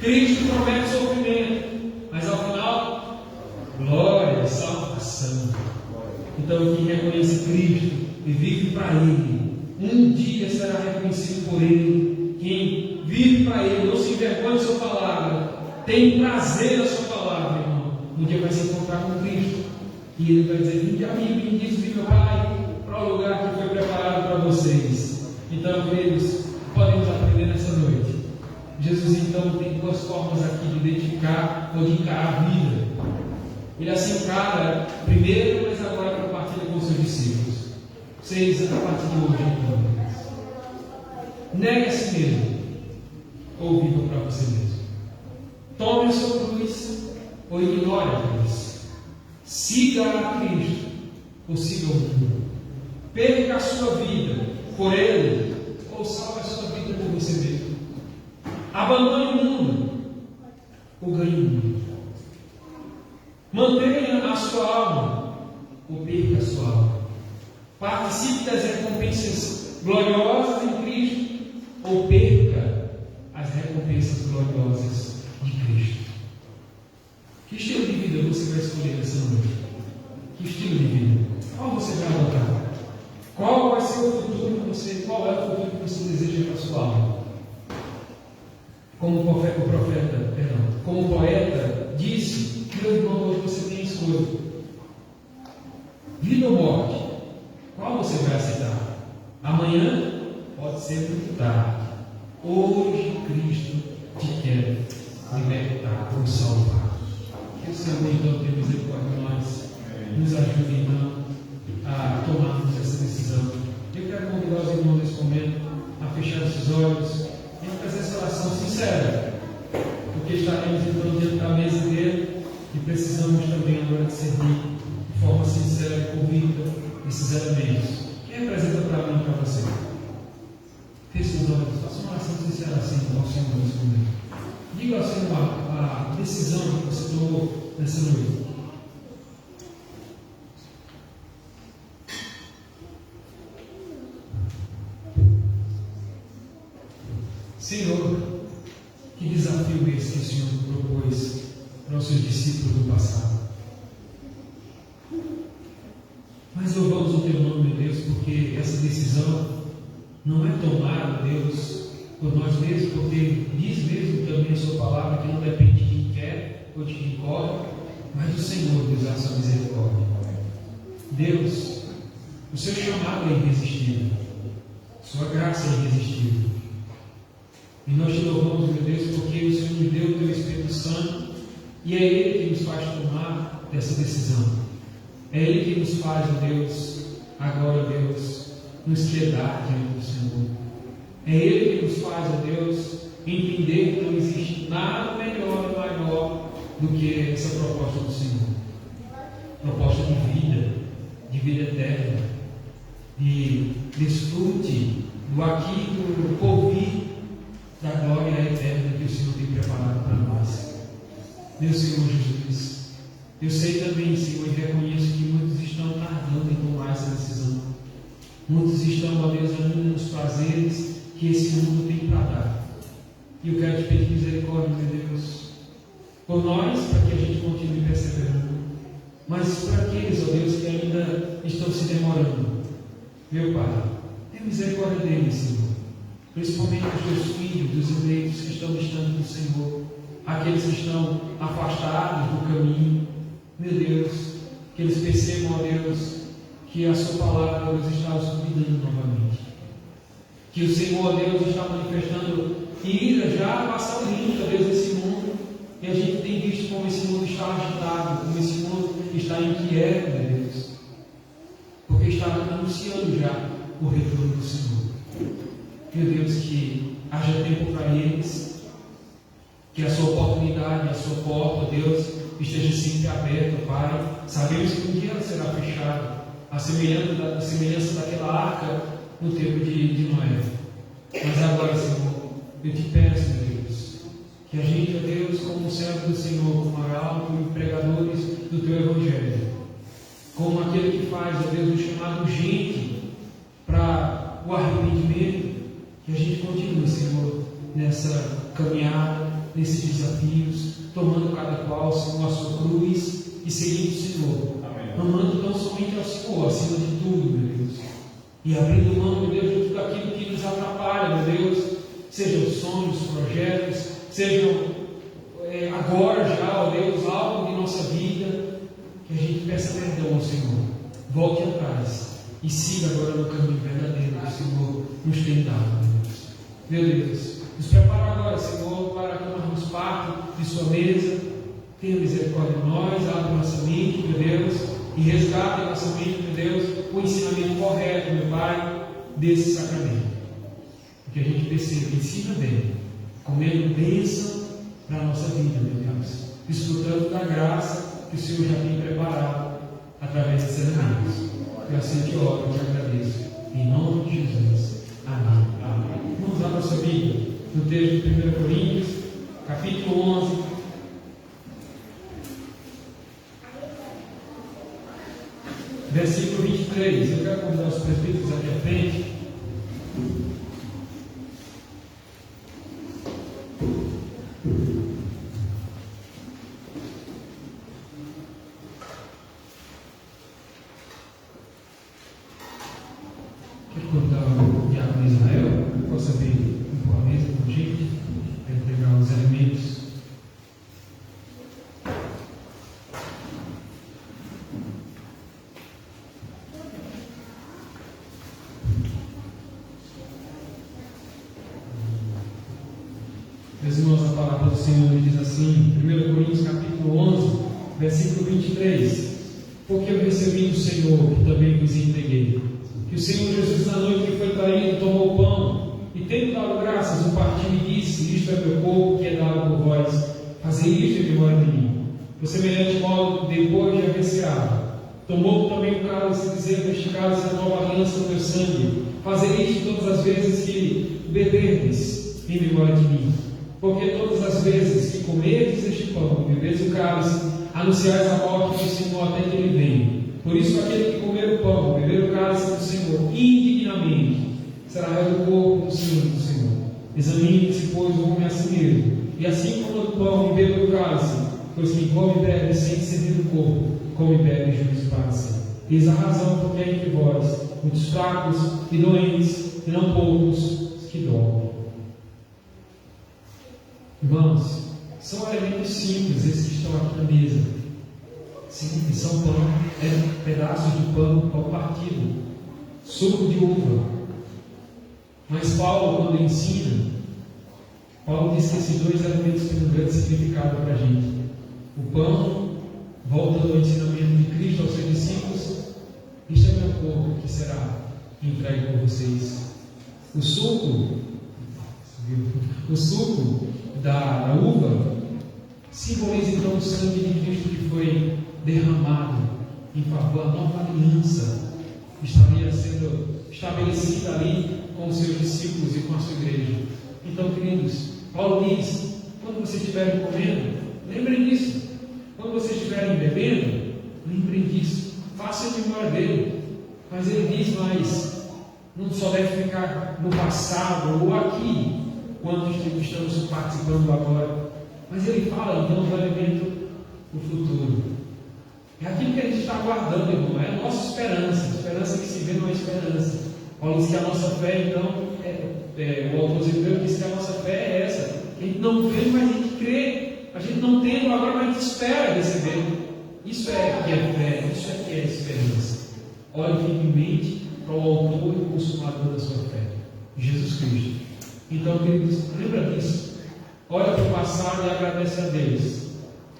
Cristo promete sofrimento, mas ao final, glória e salvação. Então, quem reconhece Cristo e vive para Ele, um dia será reconhecido por Ele. Quem vive para Ele, não se envergonha de Sua palavra, tem prazer na Sua palavra, irmão, um dia vai se encontrar com Cristo, e Ele vai dizer: vinde a mim, benditos de meu Pai, para o lugar que foi preparado para vocês. Então, queridos, podemos aprender nessa noite. Jesus, então, tem duas formas aqui de identificar ou de encarar a vida. Ele assim encara primeiro, mas agora compartilha com os seus discípulos. Vocês, a partir de hoje, então, negue a si mesmo, ou viva para você mesmo. Tome a sua cruz, ou ignore a cruz. Siga a Cristo, ou siga o mundo. Perca a sua vida por Ele, ou salve a sua vida por você mesmo. Abandone o mundo, ou ganhe o mundo. Mantenha a sua alma, ou perca a sua alma. Participe das recompensas gloriosas em Cristo, ou perca as recompensas gloriosas de Cristo. Que estilo de vida você vai escolher nessa noite? Que estilo de vida? Qual você vai adotar? Qual vai ser o futuro que você, qual é o futuro que você deseja para a sua alma? Como o poeta disse: meu irmão, hoje você tem escolha. Vida ou morte? Qual você vai aceitar? Amanhã pode ser muito tarde. Hoje Cristo te quer libertar, nos salvar. Que o Senhor então tenha misericórdia de nós, nos ajude então a tomarmos essa decisão. Eu quero convidar os irmãos nesse momento a fechar os seus olhos e fazer essa oração sincera, porque estaremos então diante da mesa dele e precisamos também agora de servir de forma sincera e convicta esses elementos. Quem representa para mim e para você? Feche os olhos, faça uma oração sincera assim ao Senhor nesse momento. Diga ao Senhor a decisão que você tomou nessa noite. Senhor, que desafio esse que o Senhor propôs para os seus discípulos do passado. Mas louvamos o Teu nome, Deus, porque essa decisão não é tomada, Deus, por nós mesmos, porque diz mesmo também a Sua palavra que não depende de quem quer ou de quem corre, mas do Senhor, Deus, a Sua misericórdia. Deus, o Seu chamado é irresistível, Sua graça é irresistível. E nós te louvamos, meu Deus, porque o Senhor nos deu o Teu Espírito Santo e é Ele que nos faz tomar essa decisão. É Ele que nos faz, meu Deus, agora, Deus, nos quedar diante do Senhor. É Ele que nos faz, meu Deus, entender que não existe nada melhor e maior do que essa proposta do Senhor. Proposta de vida eterna, de desfrute do aqui, do porvir, da glória eterna que o Senhor tem preparado para nós. Meu Senhor Jesus, eu sei também, Senhor, e reconheço que muitos estão tardando em tomar essa decisão. Muitos estão, ó Deus, ainda nos prazeres que esse mundo tem para dar. E eu quero te pedir misericórdia, meu Deus, por nós, para que a gente continue perseverando. Mas para aqueles, ó Deus, que ainda estão se demorando, meu Pai, tenha misericórdia deles, Senhor. Principalmente os teus filhos, dos eleitos que estão distantes do Senhor, aqueles que estão afastados do caminho. Meu Deus, que eles percebam, ó Deus, que a sua palavra, Deus, está os convidando novamente. Que o Senhor, ó Deus, está manifestando ira já passar limpo, ó Deus, esse mundo. E a gente tem visto como esse mundo está agitado, como esse mundo está inquieto, meu Deus. Porque está anunciando já o retorno do Senhor. Meu Deus, que haja tempo para eles, que a sua oportunidade, a sua porta, Deus, esteja sempre aberta, Pai. Sabemos que um dia ela será fechada, a semelhança daquela arca no tempo de Noé. Mas agora, Senhor, eu te peço, meu Deus, que a gente, ó Deus, como servos do Senhor, como arauto e pregadores do Teu Evangelho, como aquele que faz, ó Deus, o chamado urgente para o arrependimento, que a gente continue, Senhor, nessa caminhada, nesses desafios, tomando cada qual, Senhor, a sua cruz e seguindo o Senhor. Amém. Amando tão somente ao Senhor, acima de tudo, meu Deus. E abrindo mão, meu Deus, de tudo aquilo que nos atrapalha, meu Deus, sejam sonhos, projetos, sejam agora já, ó Deus, algo de nossa vida, que a gente peça perdão ao Senhor. Volte atrás e siga agora no caminho verdadeiro que o Senhor nos tem dado, meu Deus. Meu Deus, nos prepara agora, Senhor, para tomarmos parte de sua mesa. Tenha misericórdia de nós, abre nossa mente, meu Deus, e resgate em nossa mente, meu Deus, o ensinamento correto, meu Pai, desse sacramento. Que a gente perceba, ensina bem, comendo bênção para a nossa vida, meu Deus, desfrutando da graça que o Senhor já tem preparado através desses elementos. Eu assim te oro, te agradeço. Em nome de Jesus. Amém. Amém. Vamos lá para a sua Bíblia, no texto de 1 Coríntios, capítulo 11. Versículo 23. Eu quero convidar os presbíteros aqui à frente. Quero convidar o diácono Israel, que possa vir com a mesa com a gente, para entregar os elementos. Meus irmãos, a palavra do Senhor diz assim, 1 Coríntios capítulo 11, versículo 23. Porque eu recebi do Senhor, que também vos entreguei, que o Senhor Jesus, na noite que foi traído, tomou o pão, e tendo dado graças, o partiu e disse: isto é meu corpo, que é dado por vós, fazei isto em memória de mim. Por semelhante modo, depois de haver ceado, tomou também o cálice, dizendo: este cálice é a nova aliança do meu sangue, fazei isto todas as vezes que beberdes em memória de mim. Porque todas as vezes que comerdes este pão e beberdes o cálice, anunciais a morte do Senhor até que Ele venha. Por isso, aquele que comer o pão, beber o cálice do Senhor indignamente, será réu do corpo do Senhor e do Senhor. Examine-se, pois, o homem a si mesmo, e assim coma do pão e beba do cálice, pois quem come e bebe sem servir do corpo, come e bebe juízo para si. Eis a razão porque há entre vós muitos fracos e doentes, e não poucos que dormem. Irmãos, são elementos simples esses que estão aqui na mesa. Simples, são pão, pedaços de pão partido, suco de uva. Mas Paulo, quando ensina, Paulo diz que esses dois elementos têm um grande significado para a gente. O pão, voltando ao ensinamento de Cristo aos seus discípulos: este é meu corpo que será entregue por vocês. O suco da uva simboliza então o sangue de Cristo que foi derramado em favor da nova aliança que estaria sendo estabelecida ali com os seus discípulos e com a sua igreja. Então, queridos, Paulo diz: quando vocês estiverem comendo, lembrem disso. Quando vocês estiverem bebendo, lembrem disso. Façam em memória dele. Mas ele diz mais: não só deve ficar no passado ou aqui, quando estamos participando agora. Mas ele fala então do elemento do futuro. É aquilo que a gente está aguardando, irmão. É a nossa esperança. Esperança que se vê não é esperança. Paulo diz que a nossa fé, então, o autor hebreu diz que a nossa fé é essa. A gente não vê, mas a gente crê. A gente não tem agora, mas a gente espera receber. Isso é que é fé, isso é que é esperança. Olhe firmemente para o autor e o consumador da sua fé, Jesus Cristo. Então, queridos, lembra disso. Olha para o passado e agradece a Deus.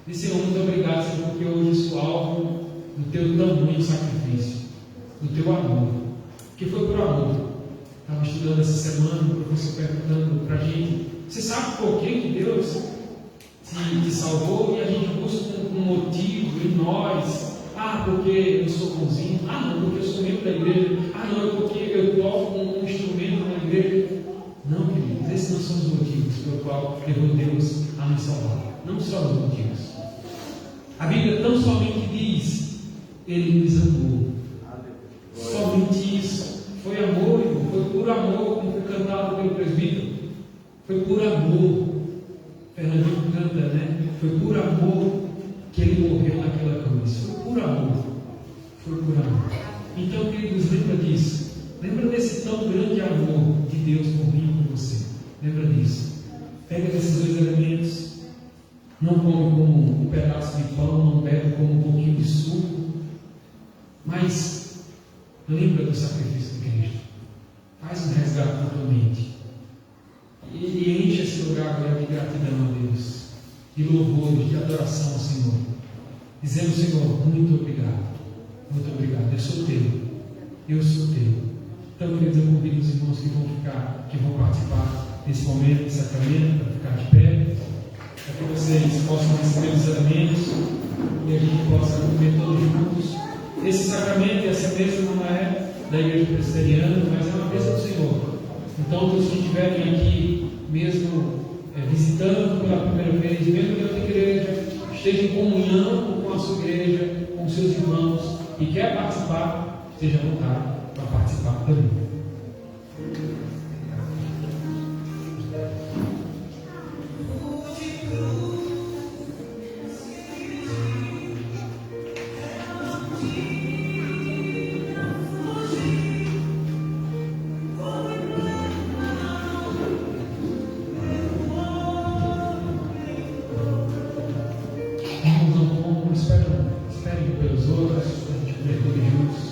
Diz: Senhor, muito obrigado, Senhor, porque hoje sou alvo do teu tamanho sacrifício, do teu amor, que foi por amor. Estava estudando essa semana, o professor perguntando para a gente: você sabe por que Deus te salvou? E a gente busca um motivo em nós. Porque eu sou bonzinho. Não, porque eu sou membro da igreja. Não, é porque eu toco um instrumento na igreja. Não, queridos, esses não são os motivos pelo qual levou Deus a nos salvar. Não são os motivos. A Bíblia tão somente diz: Ele nos amou. Somente isso. Foi amor, irmão. Foi por amor, como foi cantado pelo presbítero. Foi por amor. Fernandinho canta, né? Foi por amor que ele morreu naquela cruz. Foi por amor. Foi por amor. Então, queridos, lembra disso. Lembra desse tão grande amor de Deus por mim e por você. Lembra disso. Pega esses dois elementos. Não come como um pedaço de pão, não bebe como um pouquinho de suco. Mas lembra do sacrifício de Cristo. Faz um resgate na tua mente. E enche esse lugar agora de gratidão a Deus, de louvores, de adoração ao Senhor, dizendo: Senhor, muito obrigado, eu sou teu, eu sou teu. Então, queridos, eu convido os irmãos que vão participar desse momento de sacramento, para ficar de pé, para que vocês possam receber os elementos e a gente possa comer todos juntos. Esse sacramento e essa mesa não é da igreja presbiteriana, mas é uma mesa do Senhor. Então, todos que estiverem aqui, mesmo visitando pela primeira vez, mesmo que outra igreja, esteja em comunhão com a sua igreja, com os seus irmãos, e quer participar, esteja à vontade para participar também. Esperem pelos outros, a gente comer todos juntos.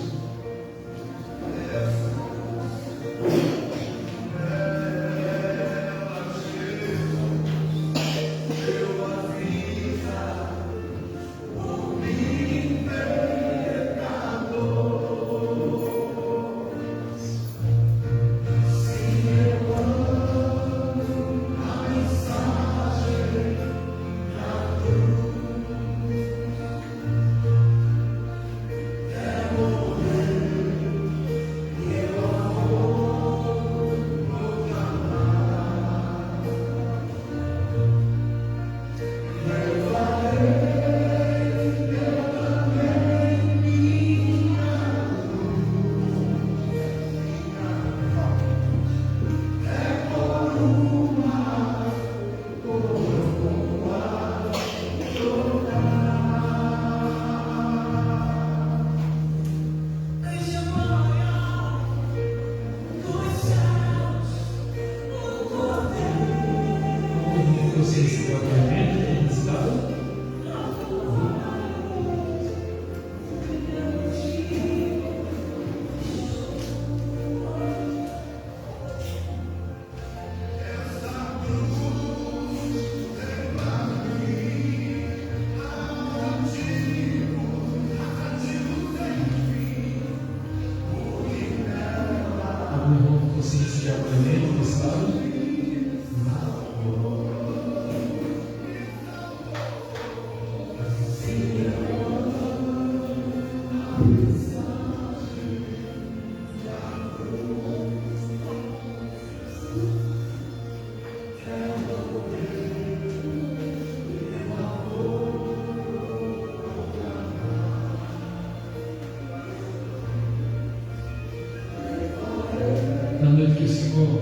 noite que o Senhor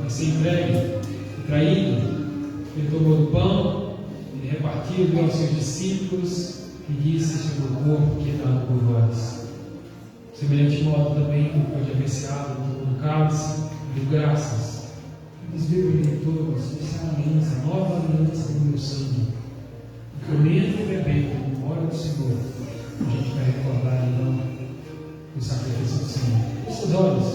vai ser entregue e traído, ele tomou do pão, ele repartiu, deu aos seus discípulos e disse: este é o meu corpo que é dado por vós. Semelhante modo também, depois de abençoado, tomou do cálice e deu graças. Eles bebem todos, essa é a aliança, a nova aliança do meu sangue. Comendo e bebendo em memória do Senhor, a gente vai recordar então o sacrifício do Senhor. Esses olhos,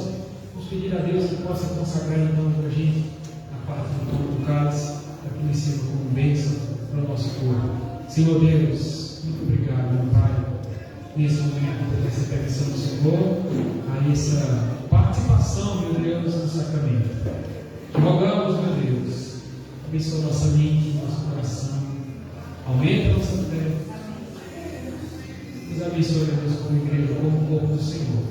vamos pedir a Deus que possa consagrar então para a gente a parte do tomo do cálice, para que nos sirva como bênção para o nosso corpo. Senhor Deus, muito obrigado, meu Pai, nesse momento por essa permissão do Senhor, a essa participação, meu Deus, no sacramento. Rogamos, meu Deus, abençoa nossa mente, nosso coração, aumenta a nossa fé, nos abençoe, meu Deus, como igreja, como corpo do Senhor.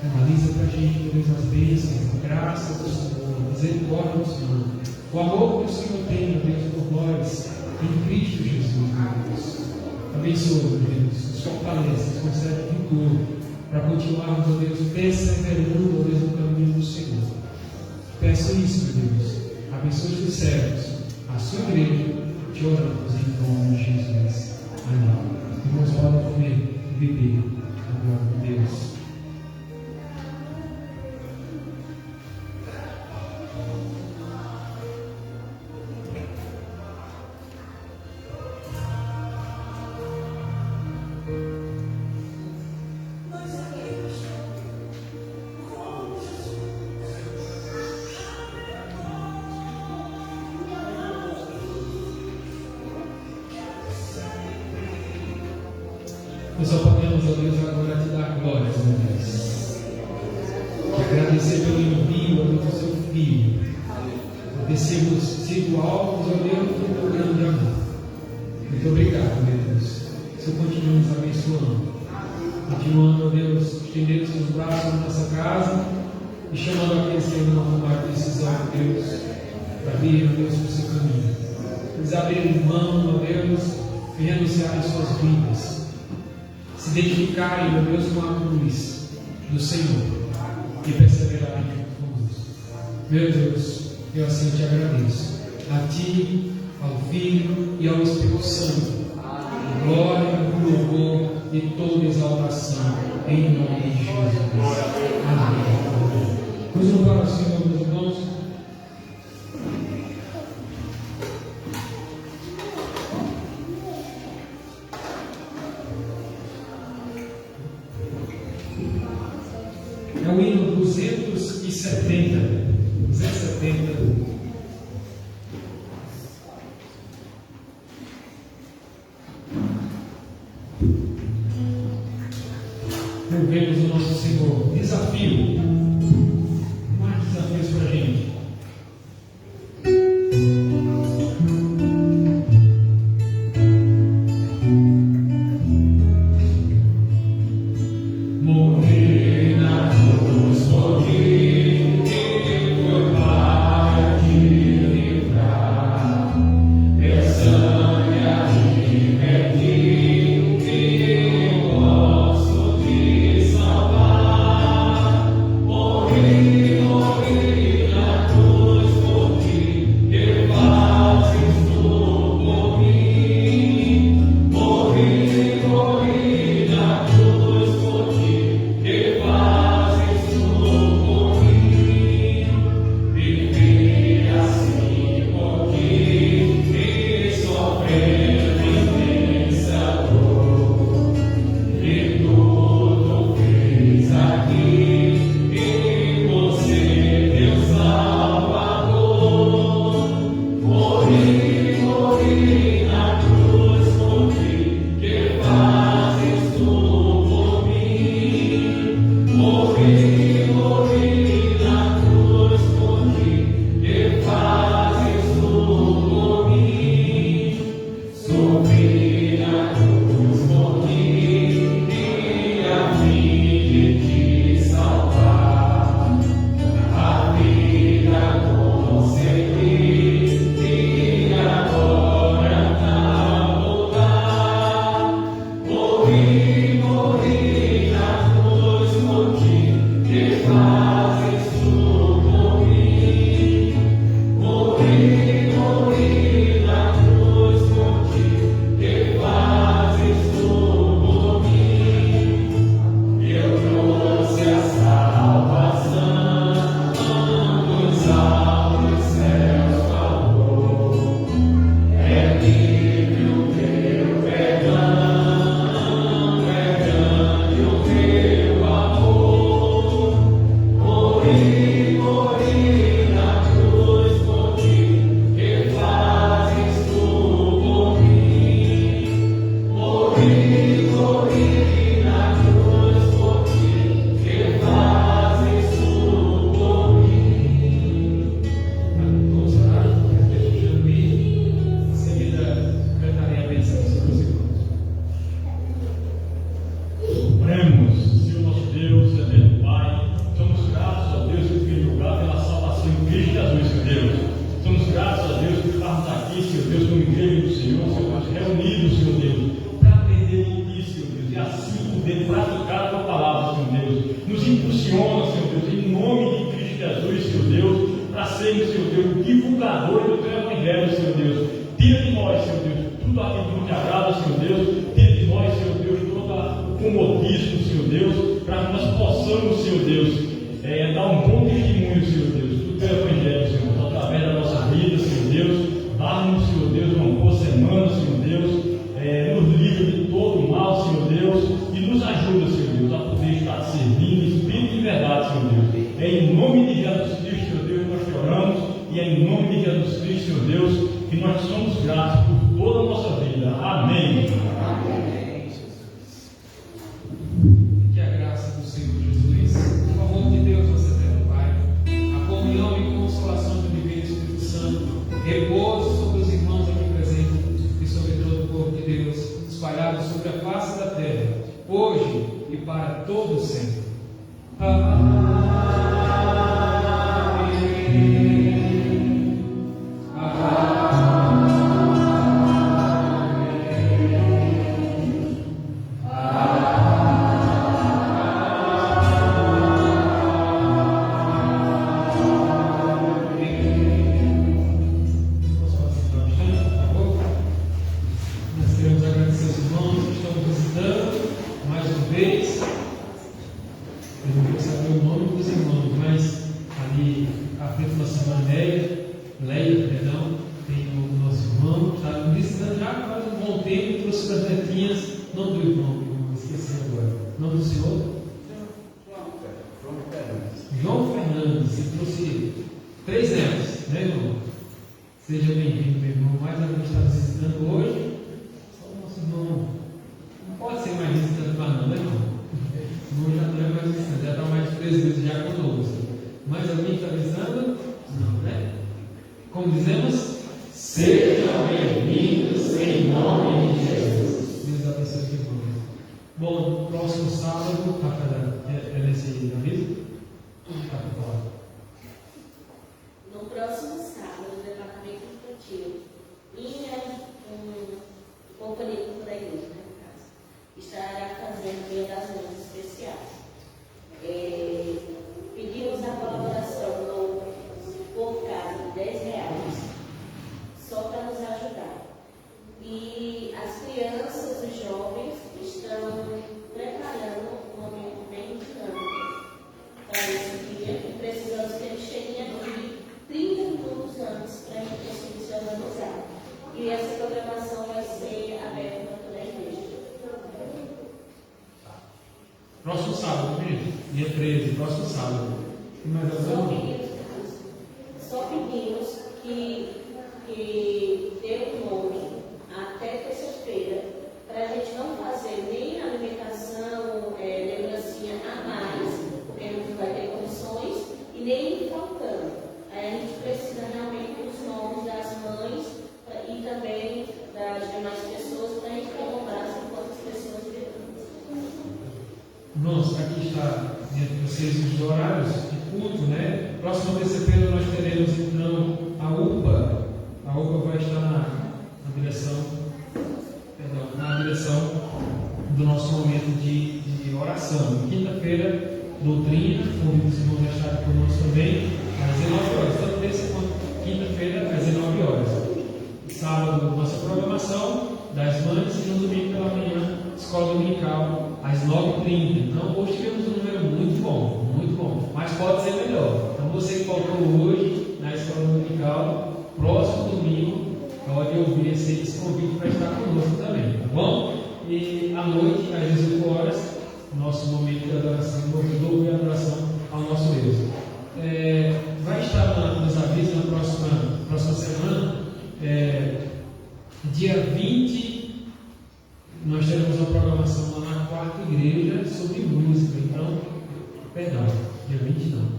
Canaliza para a gente, meu Deus, as bênçãos, a graça do Senhor, a misericórdia do Senhor, o amor que o Senhor tem, meu Deus, por nós, em Cristo Jesus, meu Deus. Abençoa, meu Deus, nos fortalece, nos concede vigor para continuarmos, meu Deus, perseverando, meu Deus, no caminho do Senhor. Peço isso, meu Deus. Abençoe os teus servos, a sua igreja, te oramos em nome de Jesus. Amém. Irmãos, podem comer e beber a glória de Deus. Nós só podemos, ó Deus, agora te dar glórias, meu Deus. Agradecer pelo envio, ó Deus, do seu Filho. Por ter sido alvos, ó Deus, do teu grande amor. Muito obrigado, meu Deus. O Senhor continua nos abençoando. Continuando, ó Deus, estendendo os seus braços na nossa casa e chamando aqueles que ainda não tomaram decisão, ó Deus, para vir, ó Deus, para o seu caminho. Eles abrirem mão, ó Deus, e renunciarem suas vidas. Se identificarem, meu Deus, com a cruz do Senhor e perseverarem conosco. Meu Deus, eu assim te agradeço. A Ti, ao Filho e ao Espírito Santo. Glória, louvor e toda exaltação em nome de Jesus. Amém. Vamos louvar o Senhor, meus irmãos. É o hino 270. 270. Louvemos o nosso Senhor. Desafio. Mais desafios para a gente. Oh poder praticar a tua palavra, Senhor Deus. Nos impulsiona, Senhor Deus, em nome de Cristo Jesus, Senhor Deus, para sermos, Senhor Deus, divulgadores do teu evangelho, Senhor Deus. Tira de nós, Senhor Deus, tudo aquilo que não te agrada, Senhor Deus. Tira de nós, Senhor Deus, todo o comodismo, Senhor Deus, para que nós possamos, Senhor Deus, dar um bom testemunho, Senhor Deus, do teu evangelho, Senhor, através da nossa vida, Senhor Deus. Dá-nos, Senhor Deus, uma boa semana, Senhor Deus. Nos livra de todo o mal, Senhor Deus, e nos ajuda, Senhor Deus, a poder estar servindo em espírito e verdade, Senhor Deus. É em nome de Jesus Cristo, Senhor Deus, que nós choramos, e é em nome de Jesus Cristo, Senhor Deus, que nós somos gratos por toda a nossa vida. Amém. Amém. Que a graça do Senhor Jesus, o amor de Deus, nosso eterno Pai, a comunhão e consolação do Divino Espírito Santo, repouso sobre os irmãos aqui presentes e sobre todo o povo de Deus, espalhado sobre a face da terra, hoje e para todo sempre. Amém. João Fernandes, ele trouxe 3 netos, né, irmão? Seja bem-vindo, meu irmão. Mais alguém está visitando hoje? Só o nosso irmão. Não pode ser mais visitante, mas não, né, irmão? O irmão já não é mais visitante, já está mais de 3 meses já conosco. Mais alguém está visitando? Não, né? Como dizemos, sejam bem-vindos em nome de Jesus. Deus abençoe os irmãos. Bom, no próximo sábado, é nesse aviso? No próximo sábado, o departamento infantil e a companhia da igreja, né, no caso, estará fazendo Dia das Mães especiais. Pedimos a colaboração por casa de R$10, só para nos ajudar. E as crianças e jovens estão preparando um momento bem dinâmico para esse dia, e precisamos que eles cheguem aqui 30 minutos antes para a gente conseguir se organizar. E essa programação vai ser aberta para toda a igreja. Próximo sábado, dia 13, próximo sábado. E mais alguma? Só pedimos que dê um nome até terça-feira, para a gente não fazer nem alimentação, lembrancinha a mais, porque não vai ter condições, e nem faltando. Aí a gente precisa realmente dos nomes das mães e também das demais pessoas, para a gente lembrar as quantas pessoas vivemos. Irmãos, aqui está dentro de vocês os horários de culto, né? Próxima terça-feira nós teremos então a UPA. A UPA vai estar na direção do nosso momento de oração. Quinta-feira, doutrina, convido os irmãos a estar conosco também, às 19 horas. Tanto terça quanto quinta-feira, às 19 horas. Sábado, nossa programação das mães, e no domingo pela manhã, escola dominical, às 9h30. Então, hoje tivemos um número muito bom, mas pode ser melhor. Então, você que faltou hoje na escola dominical, próximo domingo, pode ouvir esse convite para estar conosco também, tá bom? E à noite, às 18 horas, nosso momento de adoração, louvor e adoração ao nosso Deus. Vai estar nos avisos na próxima semana, dia 20, nós teremos uma programação lá na 4ª igreja sobre música. Então, perdão, dia 20 não.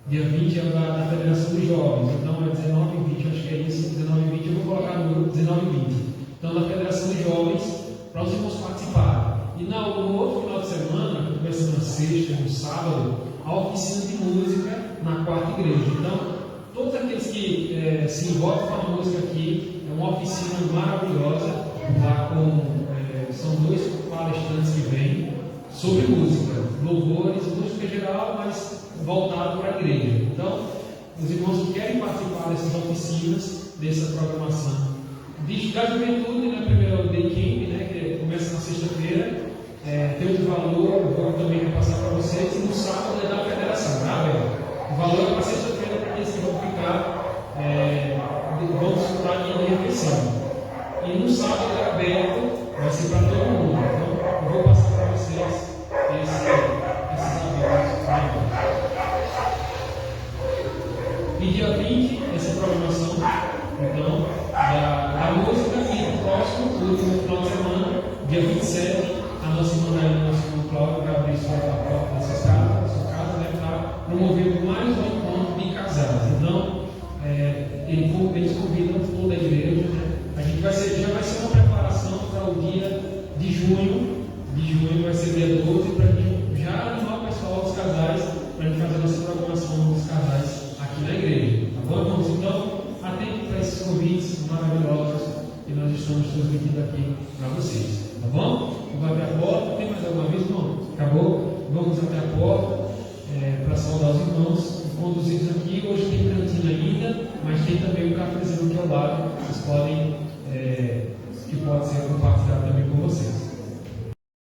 Dia 20 é da Federação dos Jovens, então é 19 e 20, acho que é isso, 19 e 20, eu vou colocar no grupo 19 e 20. Então, da Federação dos Jovens, para os irmãos participarem. E no outro final de semana, começando na sexta e no sábado, a oficina de música na 4ª igreja. Então, todos aqueles que se envolvem com a música aqui, é uma oficina maravilhosa, lá com, são 2 palestrantes que vêm, sobre música, louvores, música geral, mas voltado para a igreja. Então, os irmãos que querem participar dessas oficinas, dessa programação da juventude, né, primeiro é o Day Camp, né, que começa na sexta-feira, tem outro valor, eu vou também repassar para vocês, e no sábado é da federação, tá, velho? O valor é para sexta-feira, para aqueles que vão ficar, vão desfrutar de refeição. E no sábado é aberto, vai ser para todo mundo. Então, eu vou passar para vocês esses avisos. E dia 20, essa programação, então, da música, e no próximo, no último final de semana, dia 27, a nossa irmã Daí, nosso irmão Cláudio, vai abrir sua porta da sua casa, vai estar promovendo mais um encontro de casais. Então, eles convidam toda a igreja, né? A gente já vai ser uma preparação para o dia de junho. De junho vai ser dia 12, para a gente já animar o pessoal dos casais, para a gente fazer a nossa programação dos casais aqui na igreja. Tá bom, irmãos? Então, atente para esses convites maravilhosos que nós estamos transmitindo aqui para vocês. Tá bom? Vou até a porta. Tem mais alguma vez, irmão? Acabou? Vamos até a porta para saudar os irmãos conduzidos aqui. Hoje tem cantina ainda, mas tem também um cafezinho aqui ao lado. Vocês podem, que pode ser compartilhado.